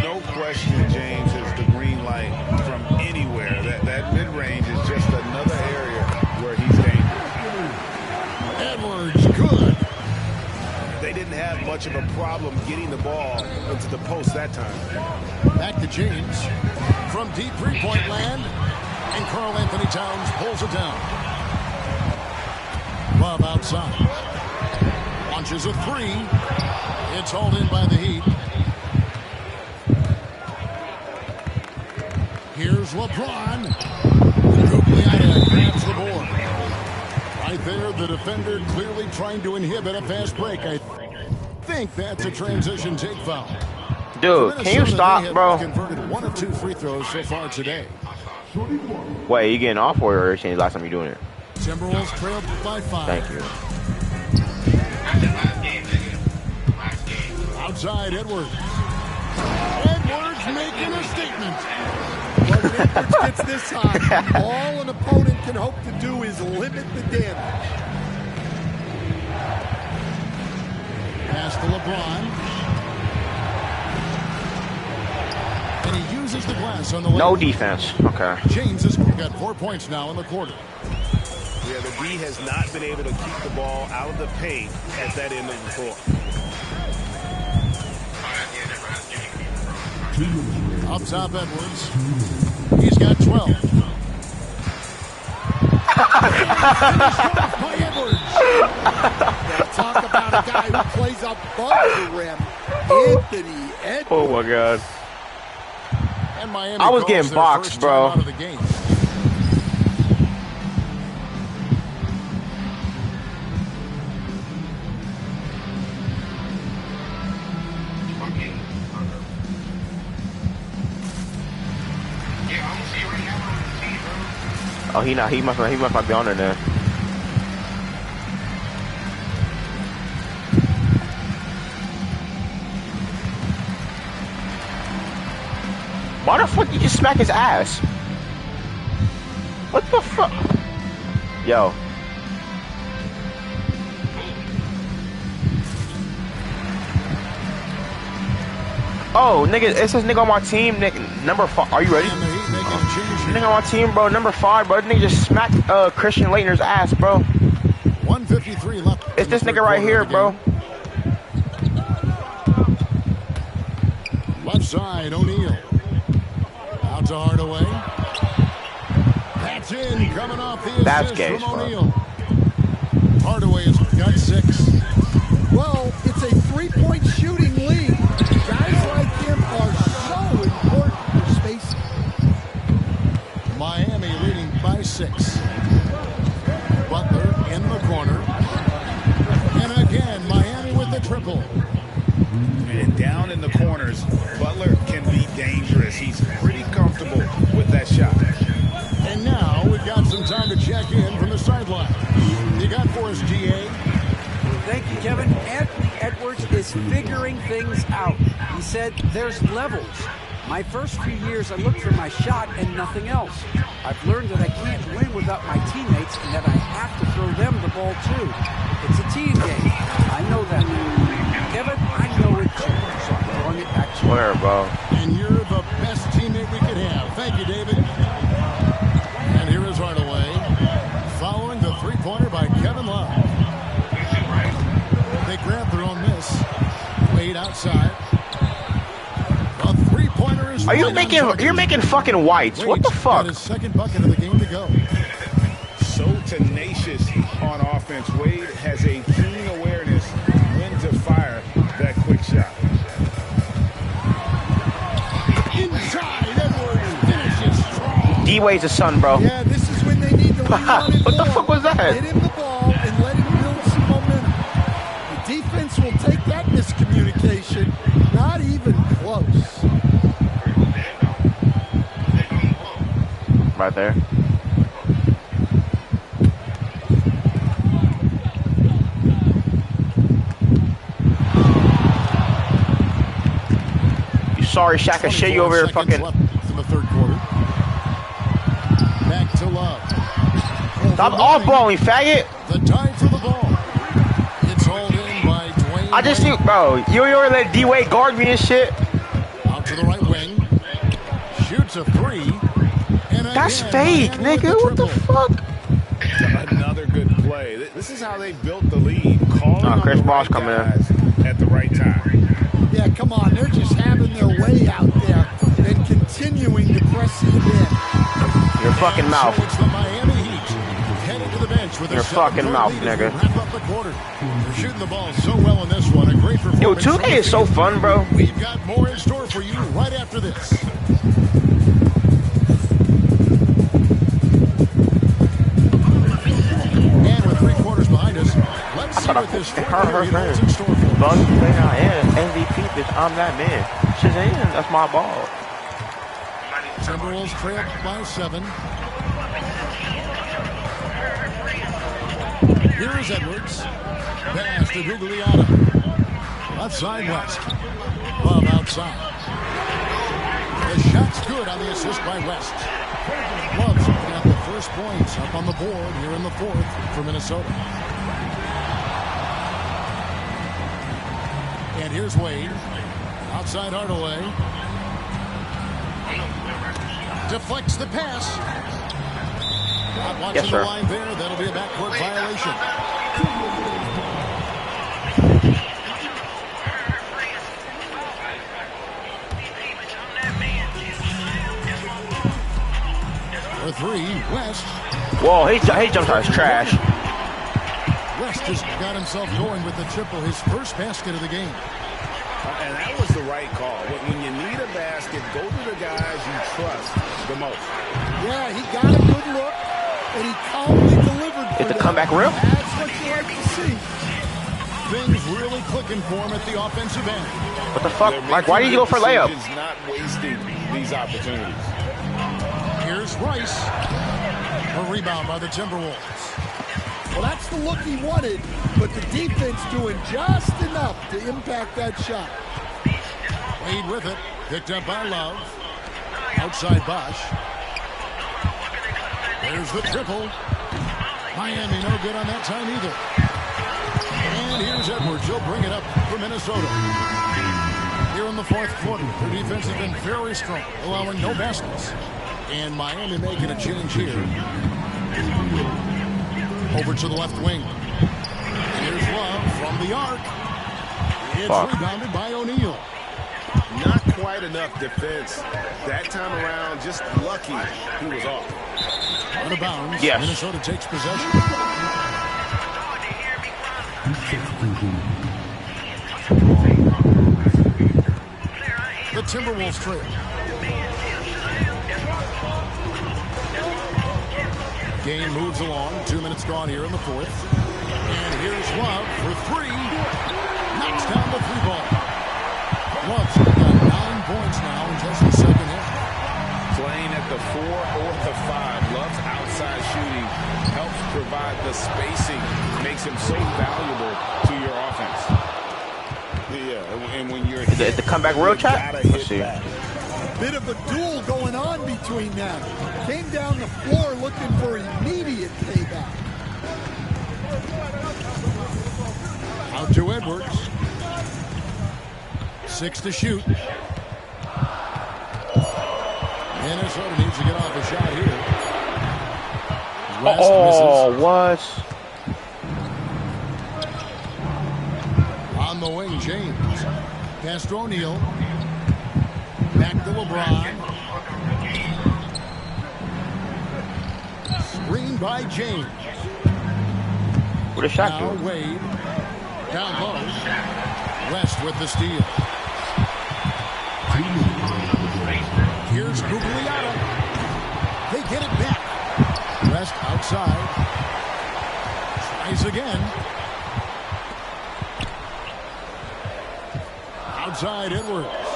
No question, James is the green light from anywhere. That mid-range is just another area where he's dangerous. Edwards, good. They didn't have much of a problem getting the ball into the post that time. Back to James. From deep three-point land. And Karl Anthony Towns pulls it down. Love outside. Launches a 3. It's hauled in by the Heat. Here's LeBron. Gugliotta grabs the board. Right there, the defender clearly trying to inhibit a fast break. I think that's a transition take foul. Dude, can you stop, bro? Converted 1 of 2 free throws so far today. Wait, you getting off or is the last time you're doing it? Timberwolves trailed by 5. Thank you. Outside Edwards. Edwards making a statement. Well, when Edwards gets this high, all an opponent can hope to do is limit the damage. Pass to LeBron. And he uses the glass on the No left. defense. Okay. James has got 4 points now in the quarter. Yeah, the D has not been able to keep the ball out of the paint at that end of the floor. Up top, Edwards. He's got 12. By Edwards. Now talk about a guy who plays above the rim. Anthony Edwards. Oh my God. And Miami I was calls getting their boxed, first bro. time out of the game. Oh, he must not be on there then. Why the fuck you just smack his ass? What the fuck? Yo. Oh, nigga, it says nigga on my team, nigga, number 5. Are you ready? And the Heat making a change here. Nigga on my team, bro, number 5, bro. Nigga just smacked Christian Laettner's ass, bro. 1:53 left. It's this nigga right here, bro. Left side, O'Neal. Out to Hardaway. That's in, coming off the That's assist gay from as fuck. O'Neal. Hardaway has got 6. Well, it's a three-point shooting lead. Guys like him are so important for spacing. Miami leading by 6. Butler in the corner. And again, Miami with the triple. And down in the corners, Butler can be dangerous. He's pretty comfortable with that shot. And now we've got some time to check in from the sideline. You got for us, GA? Thank you, Kevin. Anthony Edwards is figuring things out. He said there's levels. My first few years, I looked for my shot and nothing else. I've learned that I can't win without my teammates and that I have to throw them the ball too. It's a team game. I know that. Kevin, I know it too. So I'm throwing it back to you. Where, bro? And you're the best teammate we could have. Thank you, David. And here is Hardaway. Following the three-pointer by Kevin Love. They grab their own miss. Wade outside. The three-pointer is Are you right on making? target. You're making fucking whites. What the Wade's fuck? got his second bucket of the game to go. So tenacious on offense. Wade has a keen awareness when to fire that quick shot. Inside, Edwards finishes strong. D-Wade's the son, bro. Yeah, this is when they need to lean on it What the more. fuck was that? Get him the ball and let him build some momentum. The defense will take that miscommunication. Not even close. Right there. You sorry Shaq and shit you over here 24 fucking. seconds left in the third quarter. Back to Love. Stop off-balling, faggot. The time for the ball. It's hauled in by Dwayne. I just see, Wade. bro. You already let D-Wade guard me and shit. Out to the right wing. Shoots a 3. And That's again, fake, Miami with nigga. What the triple. fuck? Another good play. This is how they built the lead. Calling on Chris the Bosh right coming in. guys at the right time. Yeah, come on. They're just having their way out there and continuing to press it in. Your fucking And mouth. So it's the Miami Heat headed to the bench with Your a fucking 7-point mouth, lead as we nigga. wrap up the quarter. They're shooting the ball so well in this one. A great performance. Yo, from 2K the is so field. fun, bro. We've got more in store for you right after this. And with 3 quarters behind us, let's see what this fourth period holds in store for us. Bug player I am. MVP, bitch. I'm that man. Shazam, that's my ball. Timberwolves trail by 7. Here is Edwards. Pass to Gugliotta. Left side West. Love outside. The shot's good on the assist by West. Love's got the first points up on the board here in the fourth for Minnesota. And here's Wade. Outside Hardaway. Deflects the pass. Not watching Yes, sir. the line there. That'll be a backcourt violation. For three, West. Whoa, his jump shot is trash. West just got himself going with the triple, his first basket of the game. And that was the right call. When you need a basket, go to the guys you trust the most. Yeah, he got a good look, and he calmly delivered. Is the comeback real? That's what you like to see. Things really clicking for him at the offensive end. What the fuck? Like, why did you go for layup? Not wasting these opportunities. Here's Rice. A rebound by the Timberwolves. Well, that's the look he wanted, but the defense doing just enough to impact that shot. Wade with it. Picked up by Love. Outside Bosch. There's the triple. Miami no good on that time either. And here's Edwards. He'll bring it up for Minnesota. Here in the fourth quarter, their defense has been very strong, allowing no baskets. And Miami making a change here. Over to the left wing. Here's Love from the arc. It's rebounded by O'Neal. Not quite enough defense that time around. Just lucky he was off. Out of bounds. Yes. Minnesota takes possession. The Timberwolves trail. Game moves along. 2 minutes gone here in the fourth. And here's Love for three. Knocks down the three ball. Love's got 9 points now in just the second half. Playing at the 4 or the 5. Love's outside shooting helps provide the spacing. Makes him so valuable to your offense. Yeah, and when you're Is the comeback real, chat? Let's see. Bit of a duel going on between them. Came down the floor looking for immediate payback. Out to Edwards. 6 to shoot. Minnesota needs to get off a shot here. West misses. What? On the wing, James. Pass to O'Neal. Back to LeBron. Screen by James. What a shot, Now dude. Wade. Down low. West with the steal. Here's Guglielmo. They get it back. West outside. Tries again. Outside Edwards.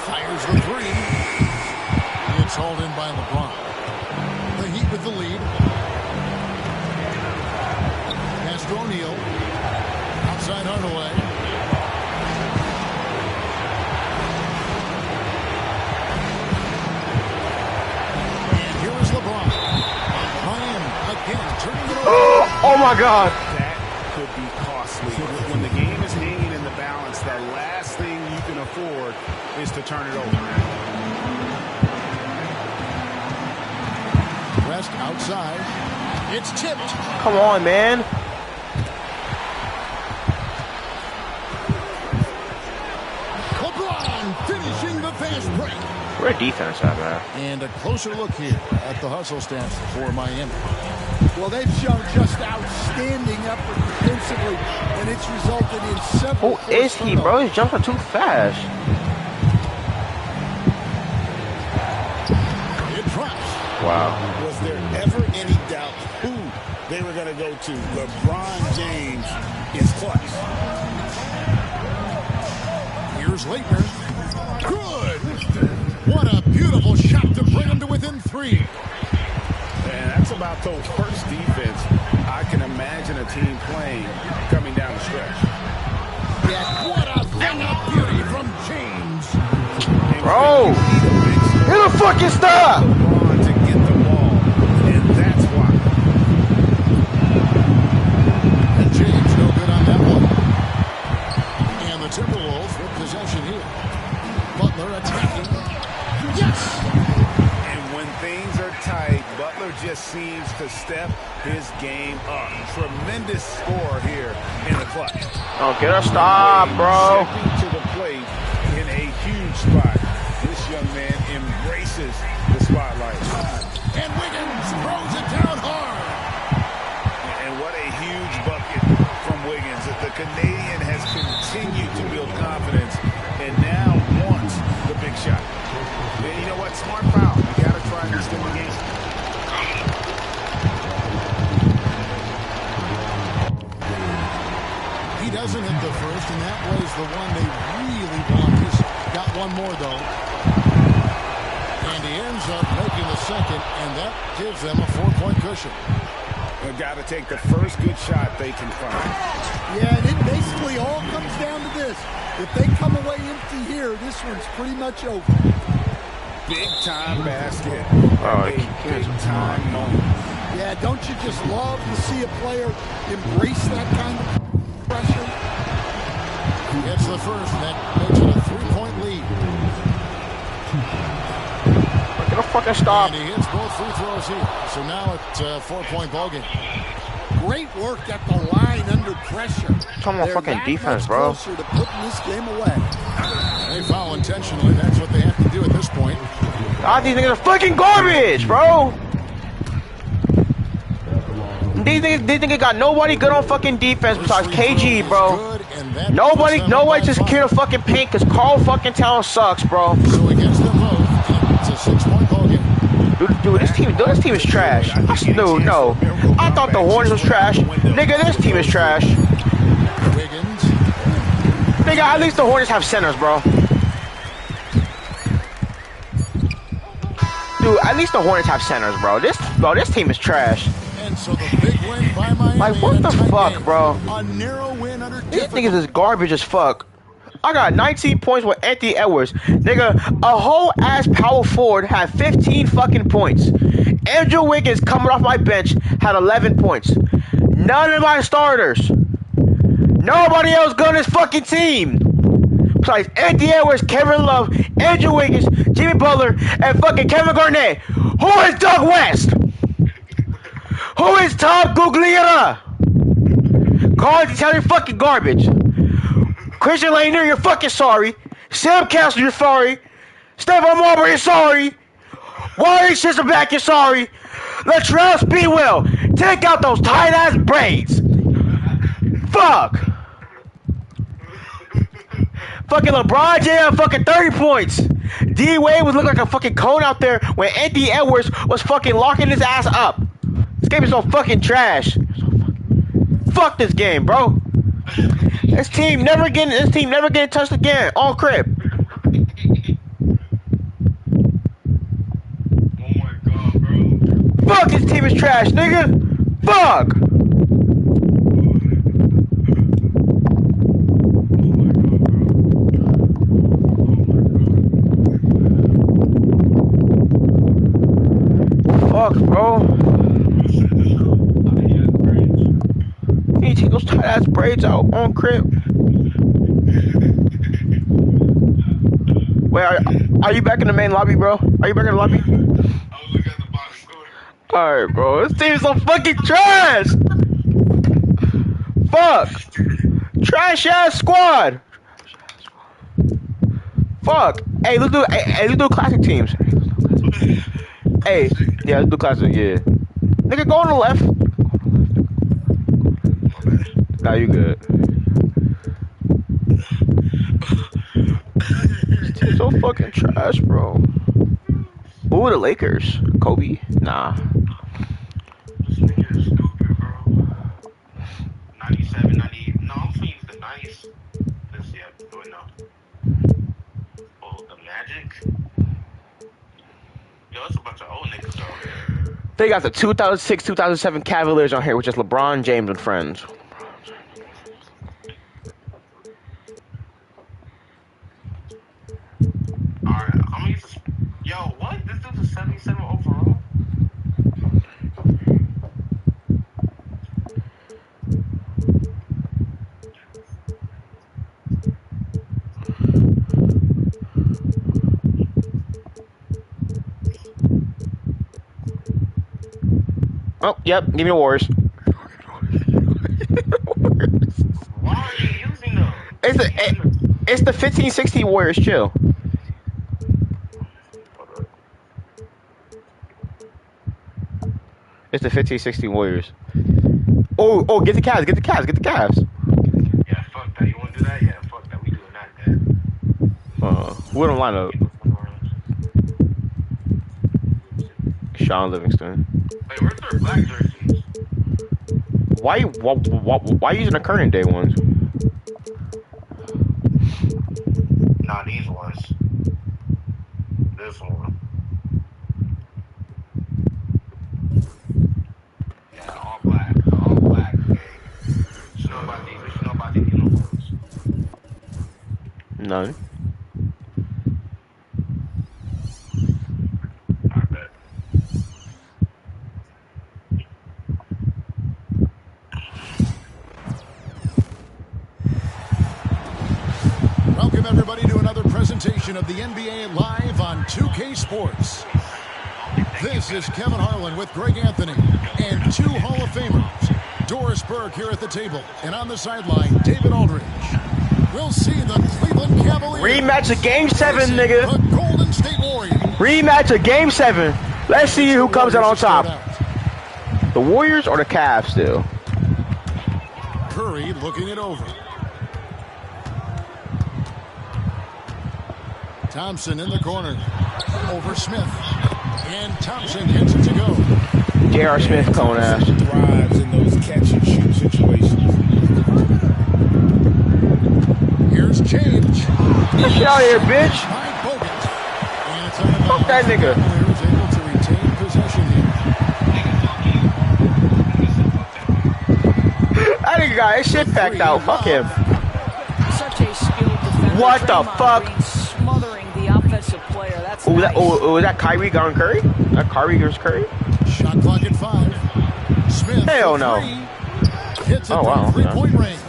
Fires the three. It's hauled in by LeBron. The Heat with the lead. Pass to O'Neal. Outside Hardaway. And here is LeBron. Miami again turning it over. Oh my God. that could be costly. When the game is hanging in the balance, the last thing you can afford is to turn it over. West outside. It's tipped. Come on, man. LeBron finishing the fast break. Where defense at, man? And a closer look here at the hustle stance for Miami. Well, they've shown just outstanding effort defensively, and it's resulted in several. Who is he, bro? His jumps are too fast. It drops. Wow. Was there ever any doubt who they were going to go to? LeBron James is clutch. Here's Leitner. Good. What a beautiful shot to bring him to within 3. And that's about the worst defense I can imagine a team playing coming down the stretch. Yeah, what a thing of beauty from James. Bro. Hit a fucking stop. LeBron to get the ball, and that's why. And James no good on that one. And the Timberwolves with possession here. Butler attacking. Yes! And when things are tight, Butler just seems to step his game up. Tremendous score here in the clutch. Don't get a stop, bro. Stepping to the plate in a huge spot. This young man embraces smart foul. You got to try and extend the game. He doesn't hit the first, and that was the one they really want. He's got one more, though. And he ends up making the second, and that gives them a 4-point cushion. They've got to take the first good shot they can find. Yeah, and it basically all comes down to this. If they come away empty here, this one's pretty much over. Big time basket. Oh, Big time moment. Yeah, don't you just love to see a player embrace that kind of pressure? He hits the first, and that makes it a 3-point lead. Get a fucking stop. And he hits both free throws here. So now it's a 4-point ballgame. Great work at the line under pressure. Talking about fucking defense, bro. Closer to putting this game away. They foul intentionally. That's what they have to do at this point. God, these niggas are fucking garbage, bro. These niggas got nobody good on fucking defense besides KG, bro. Nobody just secure the fucking paint because Carl fucking Town sucks, bro. So he gets them both. It's a 6-point ballgame. Dude, this team is trash. No. I thought the Hornets was trash. Nigga, this team is trash. Wiggins. Nigga, at least the Hornets have centers, bro. Dude, at least the Hornets have centers, bro. This team is trash. And so the big win by Miami. Like, what the fuck, game. bro? A narrow win under These niggas is garbage as fuck. I got 19 points with Anthony Edwards. Nigga, a whole ass power forward had 15 fucking points. Andrew Wiggins coming off my bench had 11 points. None of my starters. Nobody else good on this fucking team. Besides Anthony Edwards, Kevin Love, Andrew Wiggins, Jimmy Butler, and fucking Kevin Garnett. Who is Doug West? Who is Tom Gugliotta? Carl, tell you fucking garbage. Christian Laettner, you're fucking sorry. Sam Castle, you're sorry. Stephon Marbury, you're sorry. Wally Shisterback, you're sorry. Latrell Speedwell, take out those tight-ass braids. Fuck. Fucking LeBron James, fucking 30 points. D-Wade was looking like a fucking cone out there when Anthony Edwards was fucking locking his ass up. This game is so fucking trash. Fuck this game, bro. This team never getting touched again. All crib. Oh my god, bro. Fuck, this team is trash, nigga. Fuck. Fuck, bro. You need to take those tight ass braids out on crib. Wait, are you back in the main lobby, bro? Are you back in the lobby? I was looking at the box score. Alright, bro. This team is so fucking trash. Fuck. Trash ass squad. Fuck. Hey, let's do classic teams. Hey, yeah, let's do classic, yeah. Nigga, go on the left. Nah, you good. This team's so fucking trash, bro. Ooh, the Lakers. Kobe? Nah. This nigga is stupid, bro. 97, 98. No, I'm saying the 90s. Let's see, I'm doing now. Oh, the Magic? Yo, it's a bunch of old niggas, though. They got the 2006, 2007 Cavaliers on here, which is LeBron James and friends. Alright, I'm gonna use this. Yo, what? This dude's a 77 overall? Oh, yep, give me the Warriors. Why are you using them? It's the 15-16 Warriors, chill. It's the 15-16 Warriors. Oh, get the Cavs. Yeah, fuck that. You wanna do that? Yeah, fuck that. We doing that then. Who in the lineup? Sean Livingston. Wait, where's their black jerseys? Why using the current day ones? Nah, these ones. This one. Yeah, all black. All black. Okay. You know about these? What you know about these uniforms? None. I bet. Welcome, everybody, to another presentation of the NBA Live on 2K Sports. This is Kevin Harlan with Greg Anthony and two Hall of Famers. Doris Burke here at the table, and on the sideline, David Aldridge. We'll see the Cleveland Cavaliers. Rematch of Game 7, nigga. The Golden State Warriors. Rematch of Game 7. Let's see who comes out on top. The Warriors or the Cavs still? Curry looking it over. Thompson in the corner. Over Smith. And Thompson gets it to go. J.R. Smith, cone ass. Thrives in those catch and shoot situations. Here's James. Get shit out of here, bitch. By Bogut. And it's out of Fuck that bounds. nigga. Cavaliers able to retain possession here. That nigga got his shit packed out. Fuck him. Such a skilled defender. What the Draymond fuck? Green smothering the offensive player. That's Oh, nice. was that Kyrie on Curry? That Kyrie versus Curry? Shot clock at 5. Smith. Hell for no. three. Hits it Oh, from wow. three-point range.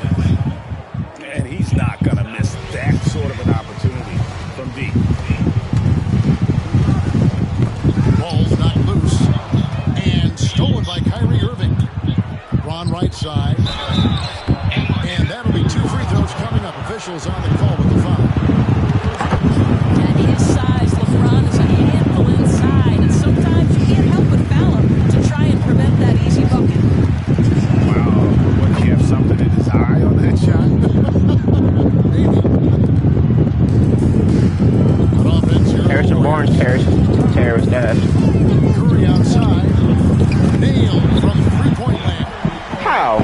And he's not going to miss that sort of an opportunity from deep. Ball's knocked loose. And stolen by Kyrie Irving. Ron right side. And that'll be 2 free throws coming up. Officials on the call with the foul. At his size, LeBron is a handful inside, and sometimes you can't help but foul him to try and prevent that easy bucket. Wow. What, he have something in his eye on that shot? Maybe. Good offense here. Harrison Barnes, terrorist ass. Curry outside. Nailed from three-point land. How?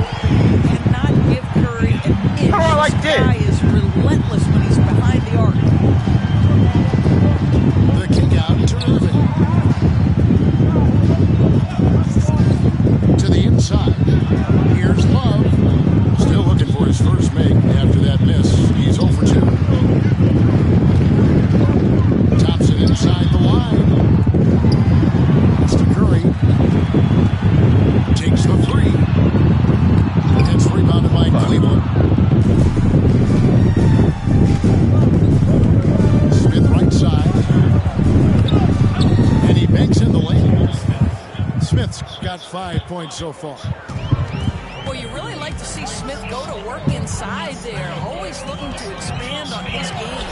Cannot give Curry an inch. How I like This this? guy is relentless when he's behind the arc. The kick out to Irving. To the inside. Here's Love. Still looking for his first make after that miss. He's 0 for 2. Thompson inside the line. It's to Curry. Takes the three. It's rebounded by Cleveland. Smith right side. And he banks in the lane. Smith's got 5 points so far. Well, you really like to see Smith go to work inside there, always looking to expand on his game.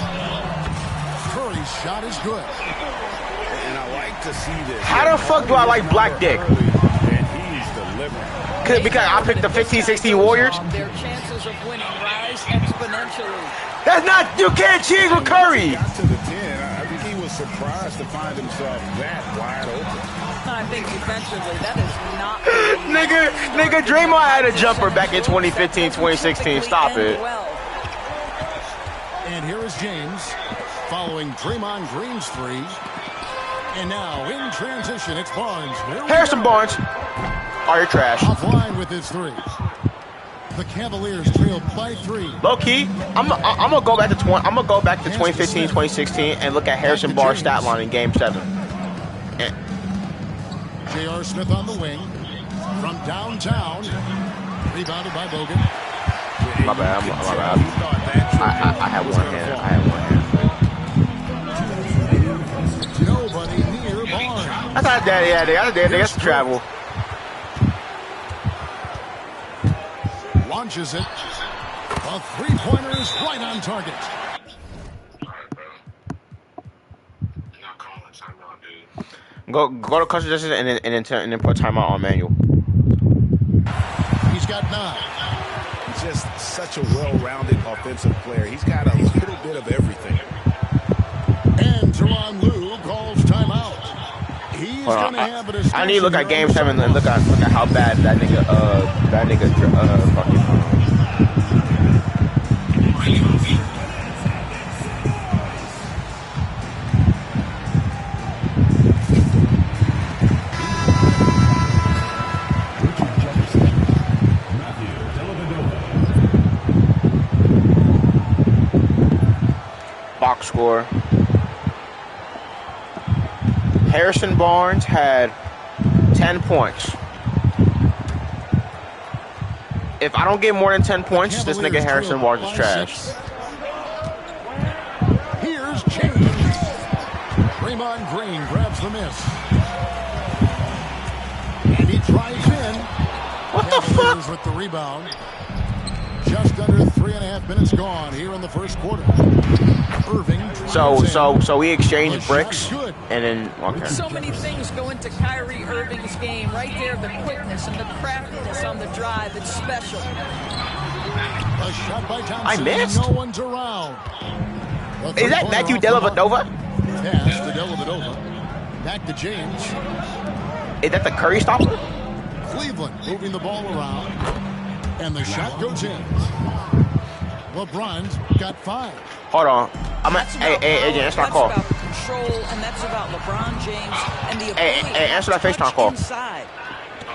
Curry's shot is good. And I like to see this. How the fuck do I like Black Dick? And he's delivering. Because I picked the 15-16 Warriors? Their chances of winning rise exponentially. That's not, you can't cheese with Curry. Got to the 10. I think he was surprised to find himself that wide open. I think defensively, that is not. Nigga, Draymond had a jumper back in 2015, 2016. Stop it. And here is James following Draymond Green's three. And now in transition, it's Barnes. Harrison Barnes. Oh, you're trash. Offline with his three. The Cavaliers trail by 3. Low key, I'm gonna go back to 2015, 2016, and look at Harrison Barnes' stat line in Game 7. J.R. Smith on the wing from downtown. Rebounded by Bogut. My bad. I have one hand. Nobody near Barnes. That's not that. Yeah, they got to travel. Launches it. A three-pointer is right on target. Go to concentration and then put timeout on manual. He's got 9. He's just such a well-rounded offensive player. He's got a little bit of everything. And Tyronn Lue calls timeout. He He's Hold on. gonna have a I need to look at discussion Game here 7 on and look at how bad that nigga fucking. Richard Jefferson. Matthew Dellavedova. Box score. Harrison Barnes had 10 points. If I don't get more than 10 points, this nigga Harrison Barnes is trash. Here's James. Draymond Green grabs the miss. And he drives in. What the fuck? With the rebound. Just under 3.5 minutes gone here in the first quarter. Irving. So we exchanged bricks and then okay. So many things go into Kyrie Irving's game. Right there, the quickness and the craftiness on the drive. It's special. A shot by Thompson. I missed. No one's around. Is that Matthew Dellavedova? Pass to Dellavedova. Back to James. Is that the Curry stopper? Cleveland moving the ball around. And the shot goes in. LeBron's got 5. Hold on. Hey, that's not call. That's about control, and that's about LeBron James and the ability answer that to FaceTime touch call. inside.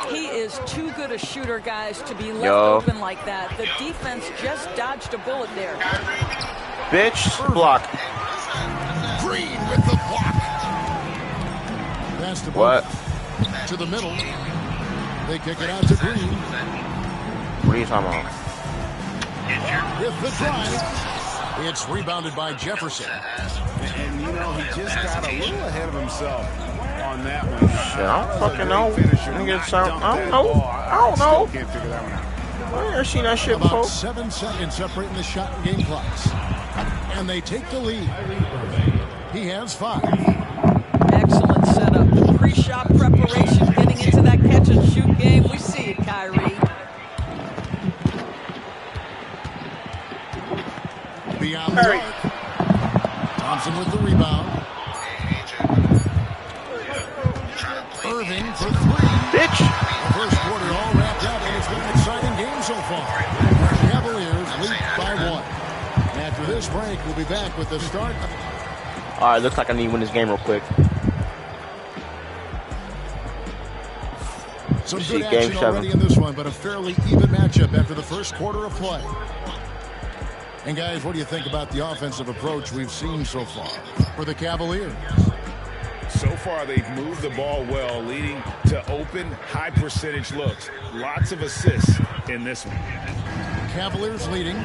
He is too good a shooter, guys, to be left Yo. open like that. The defense just dodged a bullet there. Bitch, block. Green with the block. Pass the ball What? to the middle. They kick it out to Green. What are you talking about? With the drive. It's rebounded by Jefferson. And you know, he just got a little ahead of himself on that one. Shit, I don't fucking know. Nigga, I don't know. Can't figure that one out. I ain't never seen that shit About before. 7 seconds separating the shot and game clocks. And they take the lead. He has 5. Excellent setup. Pre-shot preparation, getting into that catch-and-shoot game. We see it, Kyrie. Beyond the arc. Thompson with the rebound. Irving for 3. Bitch. The first quarter all wrapped up, and it's been an exciting game so far. Cavaliers lead by 1. After this break, we'll be back with the start. All right, looks like I need to win this game real quick. Some See, good game action 7. already in this one, but a fairly even matchup after the first quarter of play. And guys, what do you think about the offensive approach we've seen so far for the Cavaliers? So far, they've moved the ball well, leading to open, high-percentage looks. Lots of assists in this one. Cavaliers leading.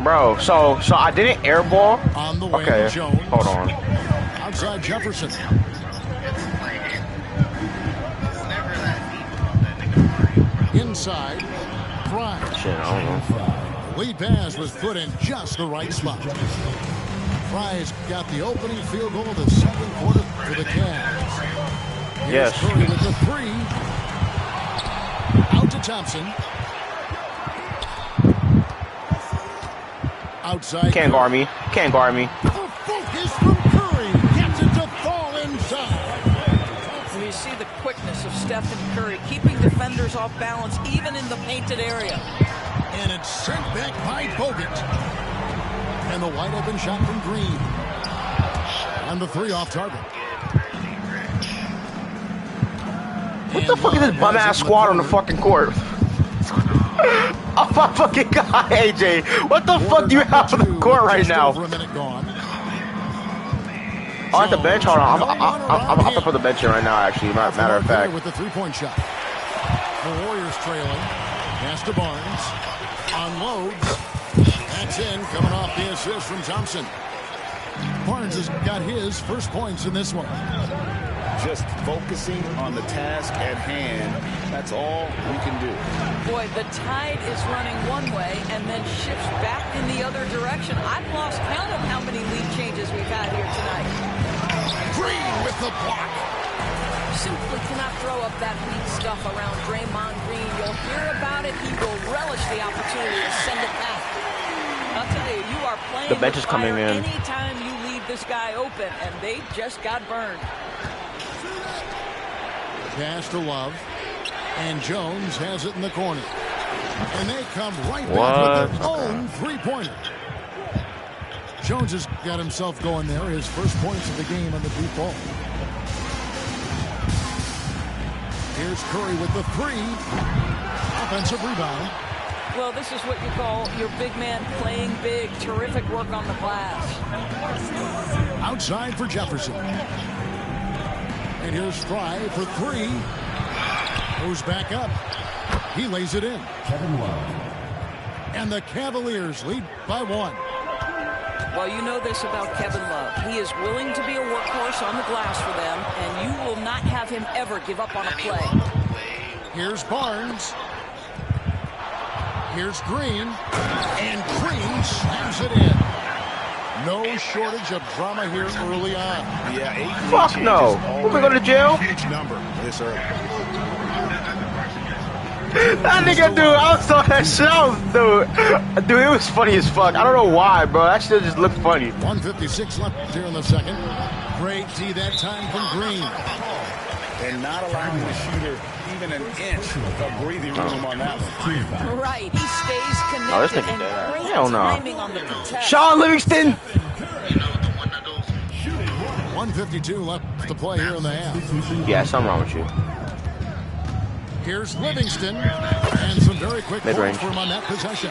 Bro, so I didn't airball. On the way, Okay, Jones. hold on. Outside Jefferson. Inside, Price. Shit, I don't know. Lead pass was put in just the right spot. Price got the opening field goal of the second quarter for the Cavs. Here's Yes. Curry with the 3. Out to Thompson. Outside. Can't guard me. Can't guard me. The focus from Curry gets it to fall inside. And you see the quickness of Stephen Curry, keeping defenders off balance, even in the painted area. And it's sent back by Bogut. And the wide open shot from Green. And the 3 off target. What the fuck is this bum ass squad on the fucking court? Oh my fucking god, AJ. What the fuck do you have on the court right now? Over a minute gone. Oh, at the bench? Hold on. I'm up for the bench in right now, actually. Matter of fact. With the 3-point shot. The Warriors trailing. Pass to Barnes. Unloads. That's in. Coming off the assist from Thompson. Barnes has got his first points in this one. Just focusing on the task at hand. That's all we can do. Boy, the tide is running one way and then shifts back in the other direction. I've lost count of how many lead changes we've had here tonight. Green with the block. Simply cannot throw up that weak stuff around Draymond Green. You'll hear about it. He will relish the opportunity to send it back. I'll tell you, you are playing The bench is coming in. anytime you leave this guy open, and they just got burned. Pass to Love. And Jones has it in the corner. And they come right back with their own three-pointer. Jones has got himself going there. His first points of the game on the deep ball. Here's Curry with the three. Offensive rebound. Well, this is what you call your big man playing big. Terrific work on the glass. Outside for Jefferson. And here's Fry for three. Goes back up. He lays it in. Kevin Love. And the Cavaliers lead by 1. Well, you know this about Kevin Love. He is willing to be a workhorse on the glass for them, and you will not have him ever give up on a play. Here's Barnes. Here's Green. And Green slams it in. No shortage of drama here early on. Yeah, 8 Fuck no. We're going to jail? Huge number this early. That nigga, dude, I saw that show, dude, it was funny as fuck. I don't know why, bro. That shit just looked funny. 1:56 left here in the second. Great D that time from Green. And not allowing the shooter even an inch of breathing room on that one. Right, he stays connected Oh, this nigga and dead. great Hell no. timing on the contest. Sean Livingston. 1:52 left to play here in the half. Yeah, something wrong with you. Here's Livingston. And some very quick points Mid-range. for him on that possession.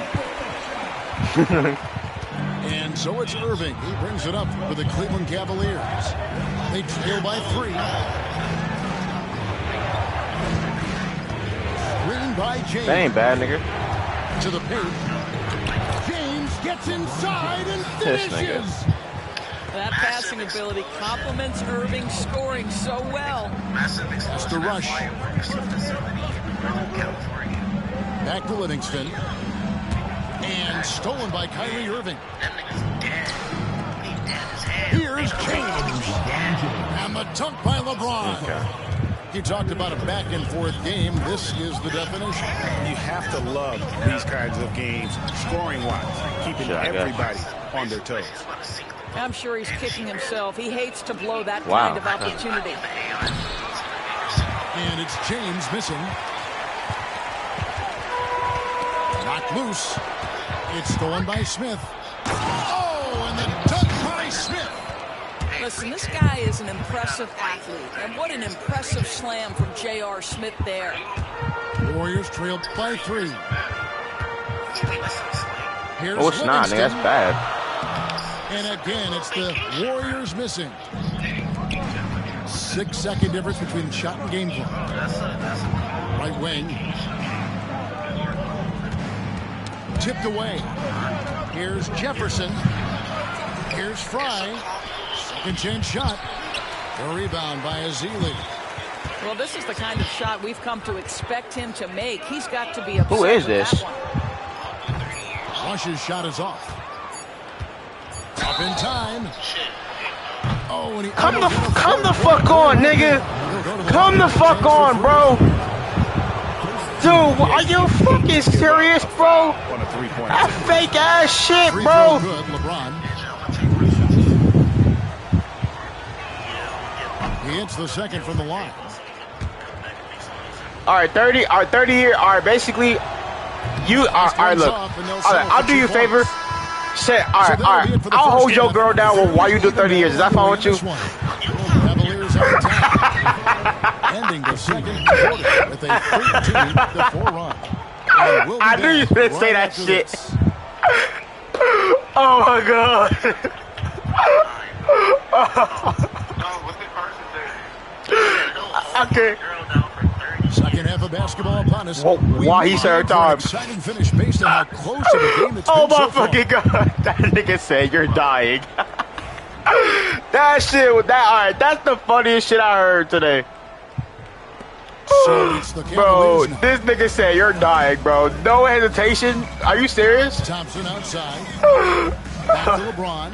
And so it's Irving. He brings it up for the Cleveland Cavaliers. They trail by 3. Green by James. That ain't bad, nigga. To the paint. James gets inside and This finishes. nigga. That passing ability complements Irving's scoring so well. That's the rush. Back to Livingston. And stolen by Kyrie Irving. Here's James. And the dunk by LeBron. Okay. You talked about a back-and-forth game. This is the definition. You have to love these kinds of games, scoring-wise, keeping Sure, I guess. everybody on their toes. I'm sure he's kicking himself. He hates to blow that Wow. kind of opportunity. And it's James missing. Knocked loose. It's stolen by Smith. Oh, and the dunk by Smith. Listen, this guy is an impressive athlete. And what an impressive slam from J.R. Smith there. Warriors trailed by 3. Here's Oh, it's not, nigga. That's Livingston. bad. And again, it's the Warriors missing. 6-second difference between the shot and game clock. Right wing. Tipped away. Here's Jefferson. Here's Fry. Second chance shot. A rebound by Azili. Well, this is the kind of shot we've come to expect him to make. He's got to be upset Who is with this? that one. Rush's shot is off. Up in time. Oh, and he Come the fuck on, nigga. Come the fuck on, bro. Dude, are you fucking serious, bro? On a three-point. That fake ass shit, Free bro. throw good, LeBron. He hits the second from the line. All right, 30. All right, 30 here. All right, basically, you. All right, look. All right, I'll do you a favor. Say, all right. I'll hold your girl down while you do 30 years. Is that fine with you? Cavaliers on top. Ending the second quarter with a 13-4 run. And we'll be I knew you back was gonna say right that after shit. this. Oh my god. Okay. Second half of basketball upon us. Whoa, why he said time? Exciting finish based on how close to the game it's Oh been my so far. fucking god. That nigga said you're dying. That shit, alright, that's the funniest shit I heard today. So it's the Bro, Cavaliers now. this nigga said you're dying, bro. No hesitation. Are you serious? Thompson outside. Back to LeBron.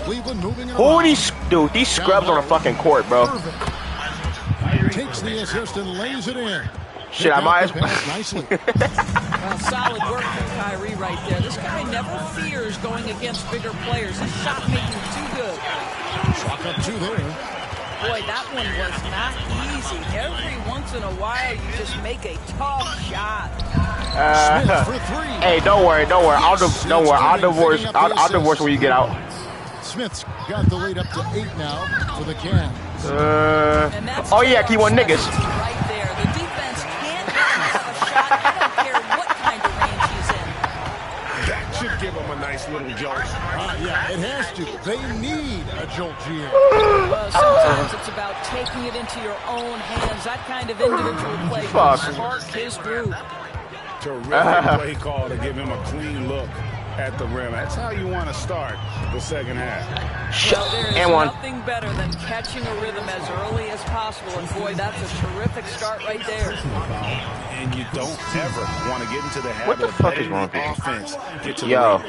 Cleveland moving it Who around. are these, dude? These scrubs on the fucking court, bro. Irving takes the assist and lays it in. Shit, I might as Picked out the pass nicely. Well, solid work from Kyrie right there. This guy never fears going against bigger players. His shot making too good. Chalk up 2 there. Boy, that one was not easy. Every once in a while, you just make a tough shot. Smith for three. Hey, don't worry. I'll divorce when you get out. Smith's got the lead up to 8 now for the Cavs. And that's Oh yeah, he won niggas. right there. The defense can't let him have a shot. I don't care what kind of range he's in. That should give him a nice little jolt. Yeah, it has to. They need a jolt here. Well, sometimes it's about taking it into your own hands. That kind of individual play can spark his group. Terrific play call to give him a clean look at the rim. That's how you want to start the second half. Well, there is And one. nothing better than catching a rhythm as early as possible. And boy, that's a terrific start right there. And you don't ever want to get into the habit What the of fuck is letting wrong the with you? offense get to the Yo. rim.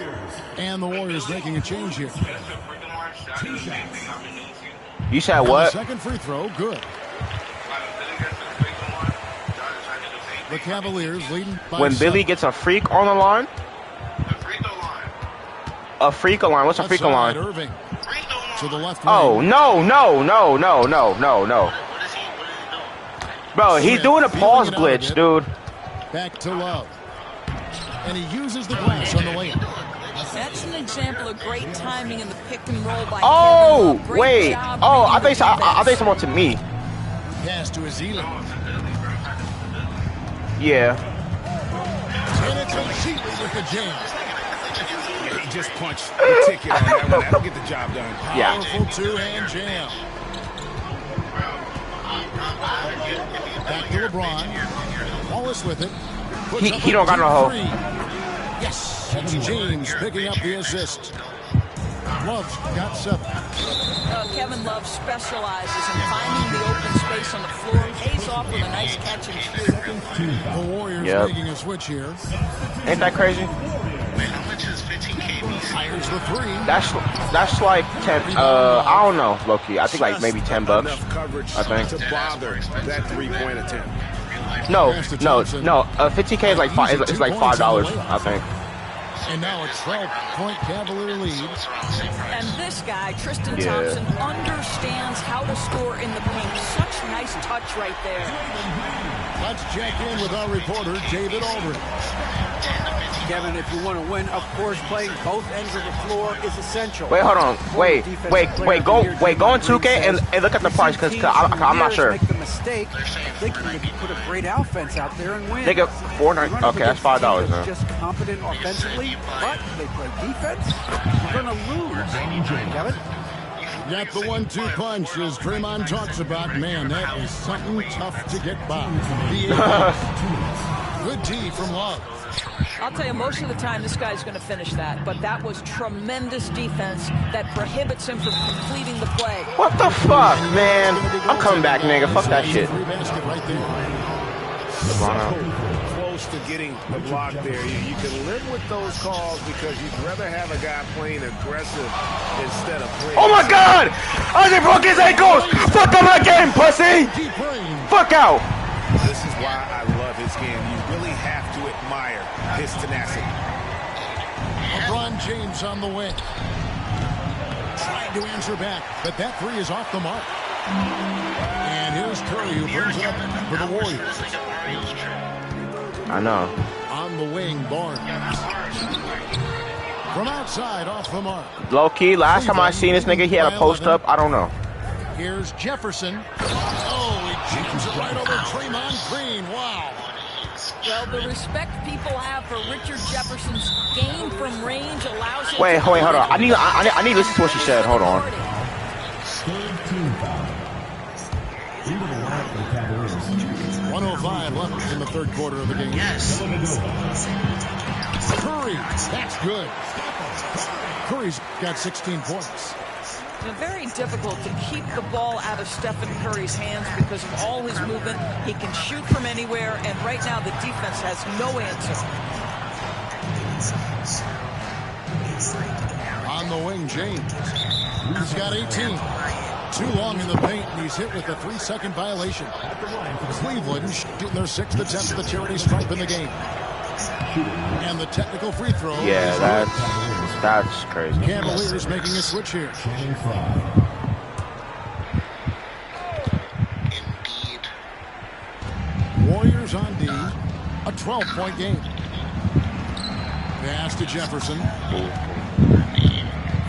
And the Warriors making a change here. You said And the what? second free throw, good. The Cavaliers leading by When 7. Billy gets a freak on the line? A freak line? What's a freak Outside, line? Irving to the left Oh, wing. no. Bro, he's doing a pause glitch, dude. Back to Love. And he uses the glass on the layup. That's an example of great timing in the pick and roll by Oh, Kevin Love. Great wait. job Oh, I reading think the defense. someone to me. Pass to Azili. Yeah. And it's Azili with the jam. He just punched the ticket on that one. That'll get the job done. Yeah. Powerful two-hand jam. Back to LeBron. Wallace with it. Puts up He a don't got no deep hoe. three. Yes, it's James picking up the assist. Love's got 7. Kevin Love specializes in finding the open space on the floor, pays off with a nice catch and shoot. The Warriors Yep. making a switch here. Ain't that crazy? Fires the 3. That's like 10. I don't know, low-key. I think like maybe $10. Enough coverage I think. to bother that three-point attempt. No. 15K is like five. It's like $5. I think. And now a 12-point Cavalier lead. And this guy, Tristan Yeah. Thompson, understands how to score in the paint. Such nice touch right there. Let's check in with our reporter, David Aldridge. Kevin, if you want to win, of course, playing both ends of the floor is essential. Wait, hold on. Wait. Go on 2K and look at the price because I'm not sure. Make the mistake thinking they can put a great offense out there and win. They get $4.99. Okay, that's $5 now. Just competent offensively, but they play defense. You're going to lose. Kevin? Got the 1-2 punch as Draymond talks about. Man, that is something tough to get by. Good D from Love. I'll tell you, most of the time, this guy's going to finish that. But that was tremendous defense that prohibits him from completing the play. What the fuck, man? I'm coming back, nigga. Fuck that shit. Basket right there. Close to getting the block there. You can live with those calls because you'd rather have a guy playing aggressive instead of playing. Oh my God! I just broke his ankles. Fuck out my game, pussy. Deep range. Fuck out. This is why I love his game. You really have to admire his tenacity. LeBron James on the wing. Trying to answer back, but that 3 is off the mark. And here's Curry who brings it up for the Warriors. I know. On the wing, Barnes. From outside, off the mark. Low key, last time I seen this nigga, he had a post up. I don't know. Here's Jefferson. Oh, he jams it right over Draymond Green. Wow. Well, the respect people have for Richard Jefferson's game from range allows him Wait, to hold on. I need to listen to what she said. Hold on. 1:05 left in the third quarter of the game. Yes. Curry, that's good. Curry's got 16 points. Very difficult to keep the ball out of Stephen Curry's hands because of all his movement. He can shoot from anywhere, and right now the defense has no answer. On the wing, James. He's got 18. Too long in the paint, and he's hit with a 3-second violation. Cleveland shooting their 6th attempt at the charity stripe in the game. And the technical free throw. Yeah, that's crazy. Cavaliers making a switch here. A 12-point game. Pass to Jefferson.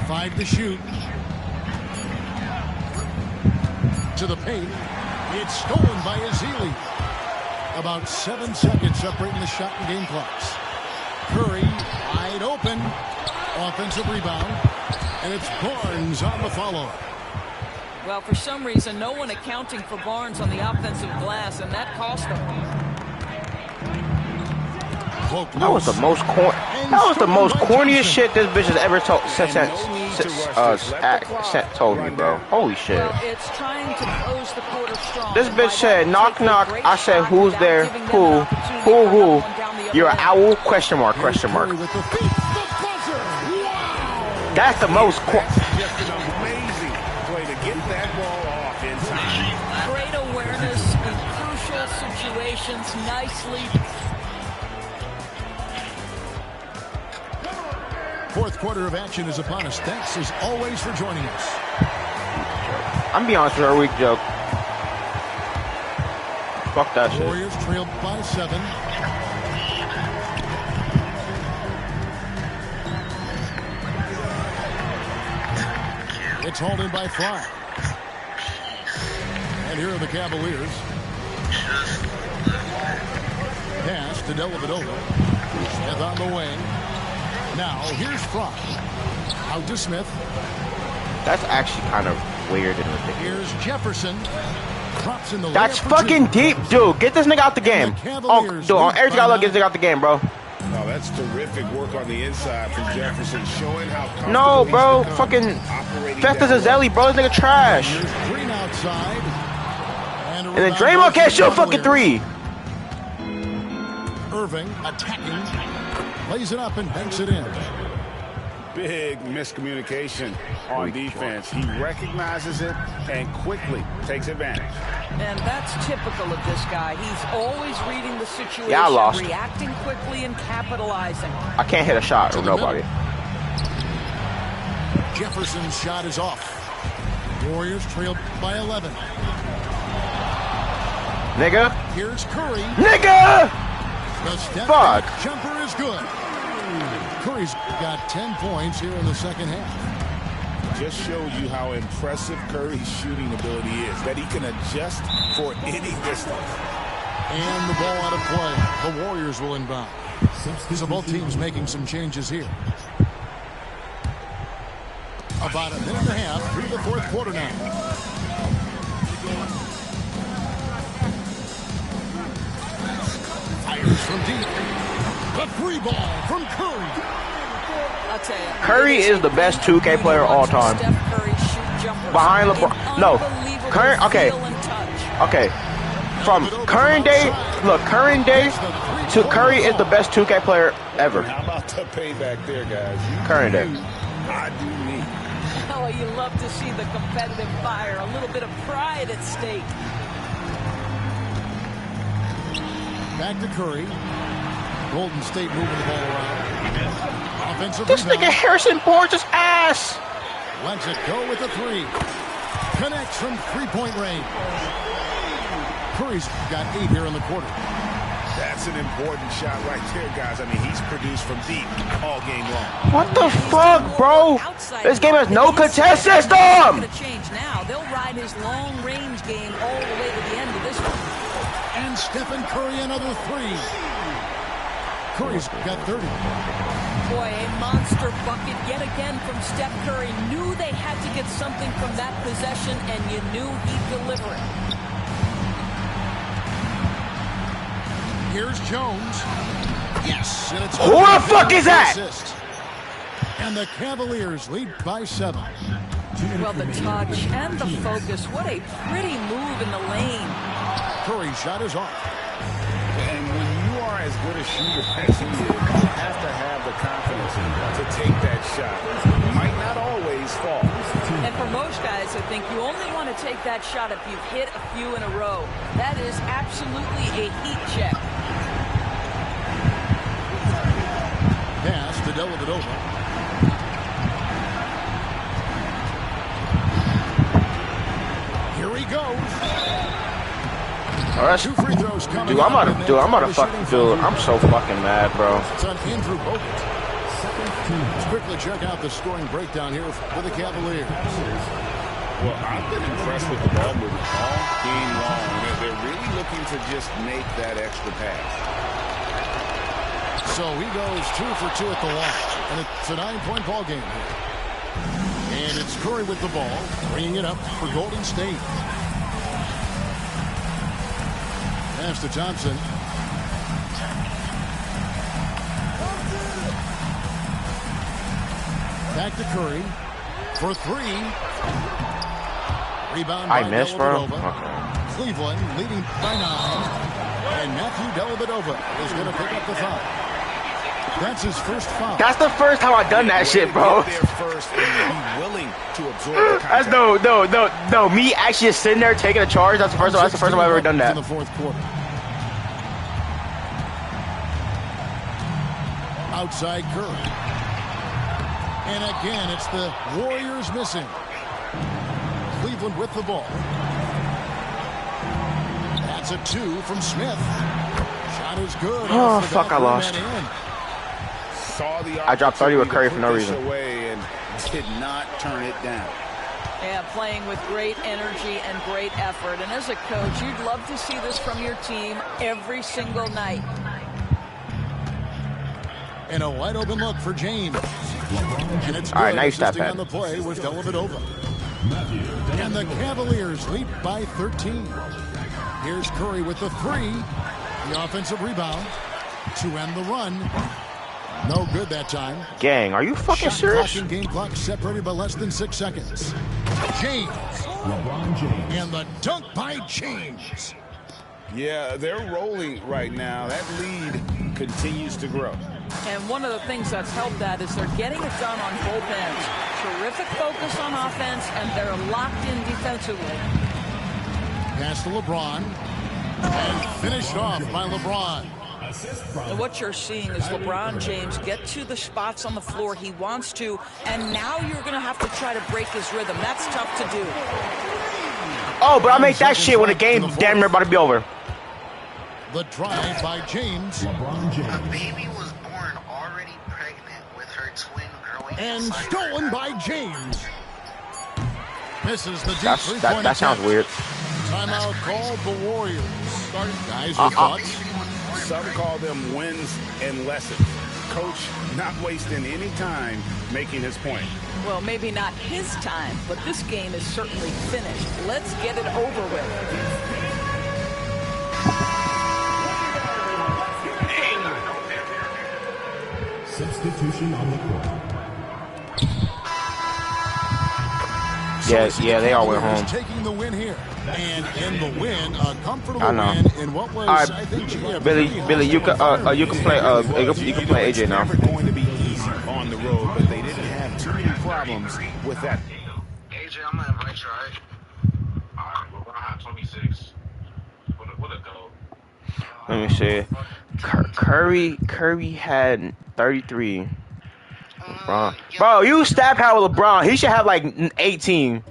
5 to shoot. To the paint. It's stolen by Ezeli. About 7 seconds separating the shot and game clocks. Curry wide open. Offensive rebound. And it's Barnes on the follow. Well, for some reason, no one accounting for Barnes on the offensive glass, and that cost him. That was the most corniest shit this bitch has ever told me, bro. Holy shit. Well, it's trying to close the quarter strong. This bitch said, knock, knock. I said, who's there? Who? You're an owl? Question mark, question mark. That's the most Just an amazing play to get that ball off in time. Great awareness in crucial situations. Nicely. Fourth quarter of action is upon us. Thanks as always for joining us. I'm be honest with her, weak joke. Fuck that shit. Warriors trail by 7. It's hauled in by Fry. And here are the Cavaliers. Pass to Dellavedova. Smith on the wing. Now, here's Fry. Out to Smith. That's actually kind of weird and ridiculous. Here's Jefferson. Drops in the That's fucking deep, dude. Get this nigga out the game. Oh, dude, everything I look, get this nigga out the game, bro. Oh, that's terrific work on the inside from Jefferson, showing how comfortable No, bro. he's Fucking operating Festus that Ezeli, bro. This nigga trash. Here's Green outside. And then Draymond can't shoot a fucking 3. Irving attacking. Plays it up and banks it in. Big miscommunication on defense. He recognizes it and quickly takes advantage. And that's typical of this guy. He's always reading the situation, Yeah, I lost. reacting quickly and capitalizing. I can't hit a shot with nobody. Jefferson's shot is off. Warriors trail by 11. Nigga. Here's Curry. Nigga! The step Fuck. back jumper is good. Curry's got 10 points here in the second half. Just shows you how impressive Curry's shooting ability is, that he can adjust for any distance. And the ball out of play. The Warriors will inbound. So both teams making some changes here. About a minute and a half through the fourth quarter now. Fires from deep. The 3 ball from Curry. I'll tell you. Curry is the best 2K player of all time. Steph Curry shoot jumpers. Behind LeBron. No. Unbelievable Okay. feel and touch. Okay. From current day, look, current day to Curry is the best 2K player ever. How about the payback there, guys? Current day. I do me. Oh, you love to see the competitive fire. A little bit of pride at stake. Back to Curry. Golden State moving the ball around. Offensive This rebound. nigga Harrison Barnes is ass. Lets it go with a 3. Connects from 3-point range. Curry's got 8 here in the quarter. That's an important shot right there, guys. I mean, he's produced from deep all game long. What the fuck, bro? This game has no contest system. Going to change now. They'll ride his long-range game all the way to the end of this one. And Stephen Curry another 3. Curry's got 30. Boy, a monster bucket yet again from Steph Curry. Knew they had to get something from that possession, and you knew he'd deliver it. Here's Jones. Yes, and it's Who the fuck is that? assist. And the Cavaliers lead by 7. Well, the touch and the focus. What a pretty move in the lane. Curry's shot is off. And when you are as good a shooter as he is, you have to have the confidence to take that shot. It might not always fall. And for most guys, I think you only want to take that shot if you've hit a few in a row. That is absolutely a heat check. Pass to Dellavedova. Here he goes. Oh, that's, 2 free throws coming dude, I'm up, about to, fucking feel. I'm so fucking mad, bro. It's on Andrew Bogut. Let's quickly check out the scoring breakdown here for the Cavaliers. Well, I've been impressed with the ball movement all game long. They're really looking to just make that extra pass. So he goes 2 for 2 at the line, and it's a 9-point ball game here. And it's Curry with the ball, bringing it up for Golden State. Pass to Thompson. Back to Curry for 3. Rebound I by missed, bro. Dellavedova. Okay. Cleveland leading by 9. And Matthew Dellavedova is going to pick up the foul. That's his first foul. That's the first time I've done that shit, bro. Get there first and be willing to absorb the contact. That's no. Me actually just sitting there taking a charge. That's the first time. That's the first time I've ever done that. In the fourth quarter. Outside Curry. And again, it's the Warriors missing. Cleveland with the ball. That's a 2 from Smith. Shot is good. Oh, fuck, I lost. I dropped 30 with Curry for no reason. And did not turn it down. Yeah, playing with great energy and great effort. And as a coach, you'd love to see this from your team every single night. And a wide open look for James. And it's all right, nice step on the play with Dellavedova. And the Cavaliers lead by 13. Here's Curry with the 3. The offensive rebound to end the run. No good that time. Gang, are you fucking serious? Game clock separated by less than 6 seconds. James. And the dunk by James. Yeah, they're rolling right now. That lead continues to grow. And one of the things that's helped that is they're getting it done on both ends. Terrific focus on offense, and they're locked in defensively. Pass to LeBron. And finished off by LeBron. And what you're seeing is LeBron James get to the spots on the floor he wants to, and now you're going to have to try to break his rhythm. That's tough to do. Oh, but I make that shit when the game damn near about to be over. The drive by James. LeBron James. A baby was born already pregnant with her twin growing. And stolen by James. Misses the deep That's, three-point that sounds weird. Timeout called the Warriors. Guys, your thoughts? Some call them wins and lessons. Coach not wasting any time making his point. Well, maybe not his time, but this game is certainly finished. Let's get it over with. Substitution on the court. Yeah, they all went home. Taking the win here, and in the win, a comfortable win in what was, all right, I think, Billy, you can play, you can play AJ now. Never going to be easy on the road, but they didn't have too many problems with that. AJ, I'm gonna invite you, all right? All right, we're gonna have 26. What a go. Let me see. Curry had 33. LeBron. Bro, you stat power LeBron. He should have like 18.